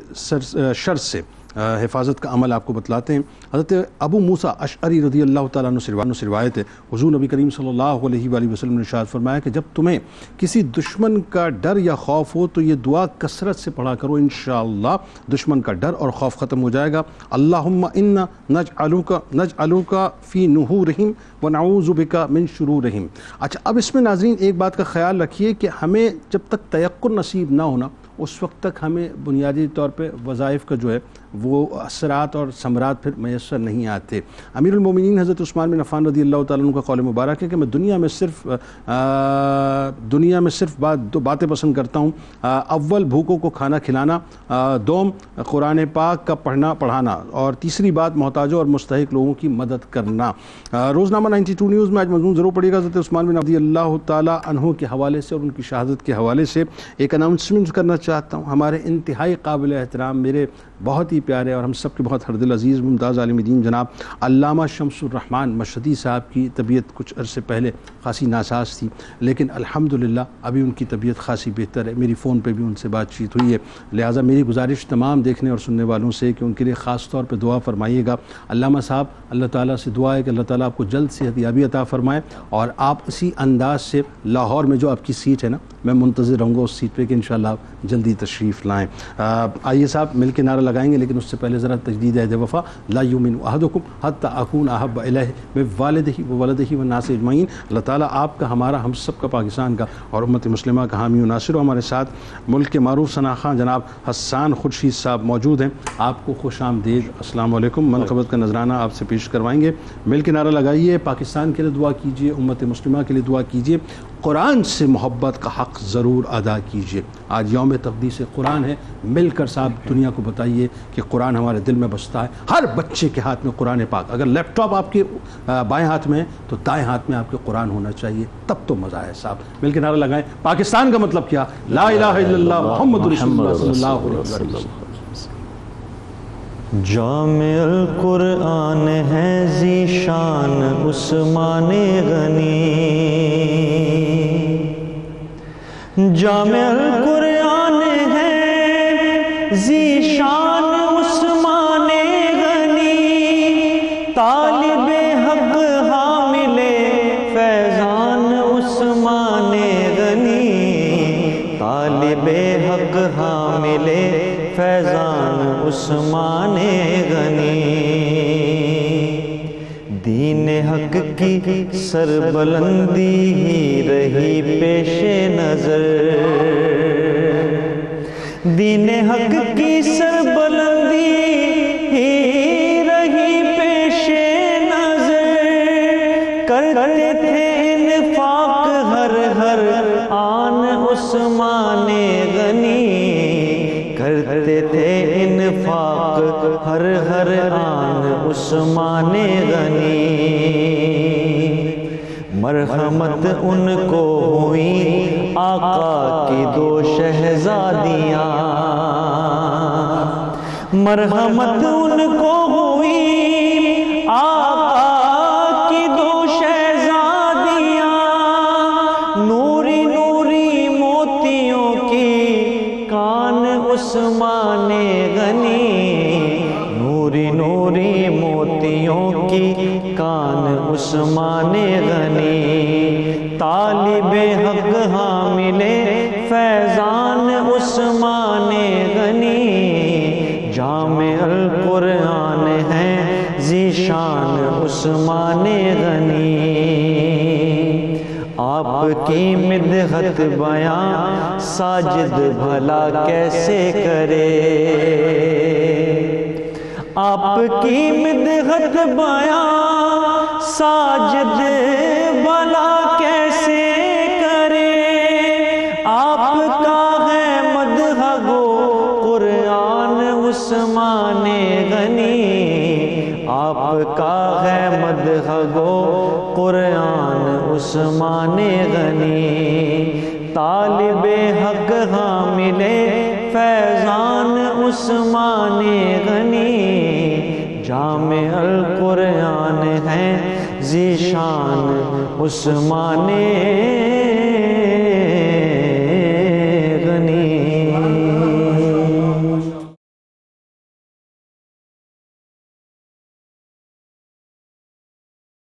شر سے حفاظت کا عمل آپ کو بتلاتے ہیں۔ حضرت ابو موسیٰ اشعری رضی اللہ تعالیٰ عنہ سے روایت ہے، حضور نبی کریم صلی اللہ علیہ وآلہ وسلم نے ارشاد فرمایا کہ جب تمہیں کسی دشمن کا ڈر یا خوف ہو تو یہ دعا کثرت سے پڑھا کرو، انشاءاللہ دشمن کا ڈر اور خوف ختم ہو جائے گا۔ اللہم انا نجعلک فی نحورہم ونعوذ بک من شرورہم۔ اچھا، اب اس میں ناظرین ایک بات کا خیال رکھیے کہ ہمیں جب تک تیقن نصیب نہ ہونا اس وقت تک ہمیں بنیادی طور پہ وظائف کا جو ہے وہ اثرات اور ثمرات پھر میسر نہیں آتے۔ امیر المومنین حضرت عثمان بن عفان رضی اللہ تعالیٰ عنہ کا قول مبارک ہے کہ میں دنیا میں صرف دو باتیں پسند کرتا ہوں، اول بھوکوں کو کھانا کھلانا، دوم قرآن پاک کا پڑھانا، اور تیسری بات محتاجوں اور مستحق لوگوں کی مدد کرنا۔ روزنامہ 92 نیوز میں آج مضمون ضرور پڑھیے گا۔ حضرت عثمان بن رضی اللہ تعالیٰ عنہ کے حوالے سے اور ان کی شہادت کے حوالے سے ایک اناؤنسمنٹ کرنا چاہتا ہوں۔ ہمارے انتہائی قابل احترام، میرے بہت ہی پیارے اور ہم سب کے بہت ہردل عزیز ممتاز عالم دین جناب علامہ شمس الرحمن مشہدی صاحب کی طبیعت کچھ عرصے پہلے خاصی ناساز تھی، لیکن الحمدللہ ابھی ان کی طبیعت خاصی بہتر ہے۔ میری فون پہ بھی ان سے بات چیت ہوئی ہے، لہٰذا میری گزارش تمام دیکھنے اور سننے والوں سے کہ ان کے لیے خاص طور پہ دعا فرمائیے گا۔ علامہ صاحب، اللہ تعالیٰ سے دعا ہے کہ اللہ تعالیٰ آپ کو جلد صحت یابی عطا فرمائے اور آپ اسی انداز سے لاہور میں جو آپ کی سیٹ ہے نا، میں منتظر رہوں گا اس سیٹ پہ کہ انشاءاللہ آپ جلدی تشریف لائیں۔ آئیے صاحب مل کے نعرہ لگائیں گے، لیکن اس سے پہلے ذرا تجدید عہد وفا، لا یؤمن احدکم حتی اکون احب الیہ من والدہ وولدہ والناس اجمعین۔ اللہ تعالیٰ آپ کا، ہمارا، ہم سب کا، پاکستان کا اور امت مسلمہ کا حامی و ناصر ہو۔ ہمارے ساتھ ملک کے معروف ثناخواں جناب حسان خورشید صاحب موجود ہیں، آپ کو خوش آمدید، السلام علیکم۔ منقبت کا نذرانہ آپ سے پیش کروائیں گے۔ مل کے نعرہ لگائیے، پاکستان کے لیے دعا کیجیے، امت مسلمہ کے لیے دعا کیجیے، قرآن سے محبت کا حق ضرور ادا کیجیے۔ آج یوم تقدیس قرآن ہے، مل کر صاحب دنیا کو بتائیے کہ قرآن ہمارے دل میں بستا ہے۔ ہر بچے کے ہاتھ میں قرآن پاک، اگر لیپ ٹاپ آپ کے بائیں ہاتھ میں ہے تو دائیں ہاتھ میں آپ کے قرآن ہونا چاہیے، تب تو مزہ ہے صاحب۔ مل کے نعرہ لگائیں، پاکستان کا مطلب کیا؟ لا الہ الا اللہ محمد رسول اللہ صلی اللہ علیہ وسلم۔ جامع القرآن ہے ذی شان عثمان غنی، جامع القرآن ہے ذی شان عثمان غنی، حق حامل فیضان عثمان غنی، دین حق کی سربلندی ہی رہی پیش نظر، دین حق کی سربلندی ہی رہی پیش نظر، کرتے تھے انفاق ہر ہر آن عثمان غنی، کرتے تھے انفاق ہر ہر آن عثمان غنی، مرحمت ان کو ہوئی آقا کی دو شہزادیاں، مرحمت ان کو ہوئی آقا کی دو شہزادیاں، نوری نوری موتیوں کی کان عثمان غنی، نوری نوری موتیوں کی کان عثمان غنی، طالب حق حامل فیضان عثمان غنی، جامع القرآن ہے ذیشان عثمان غنی، آپ کی مدحت بیان ساجد بھلا کیسے کرے، آپ کی مدحت بیان ساجد بھلا کیسے کرے، آپ کا ہے مدح گو قرآن عثمان غنی، آپ کا ہے مدح گو قرآن عثمان غنی، طالب حق حامل فیضان عثمان غنی، جامع القرآن ہے ذیشان عثمان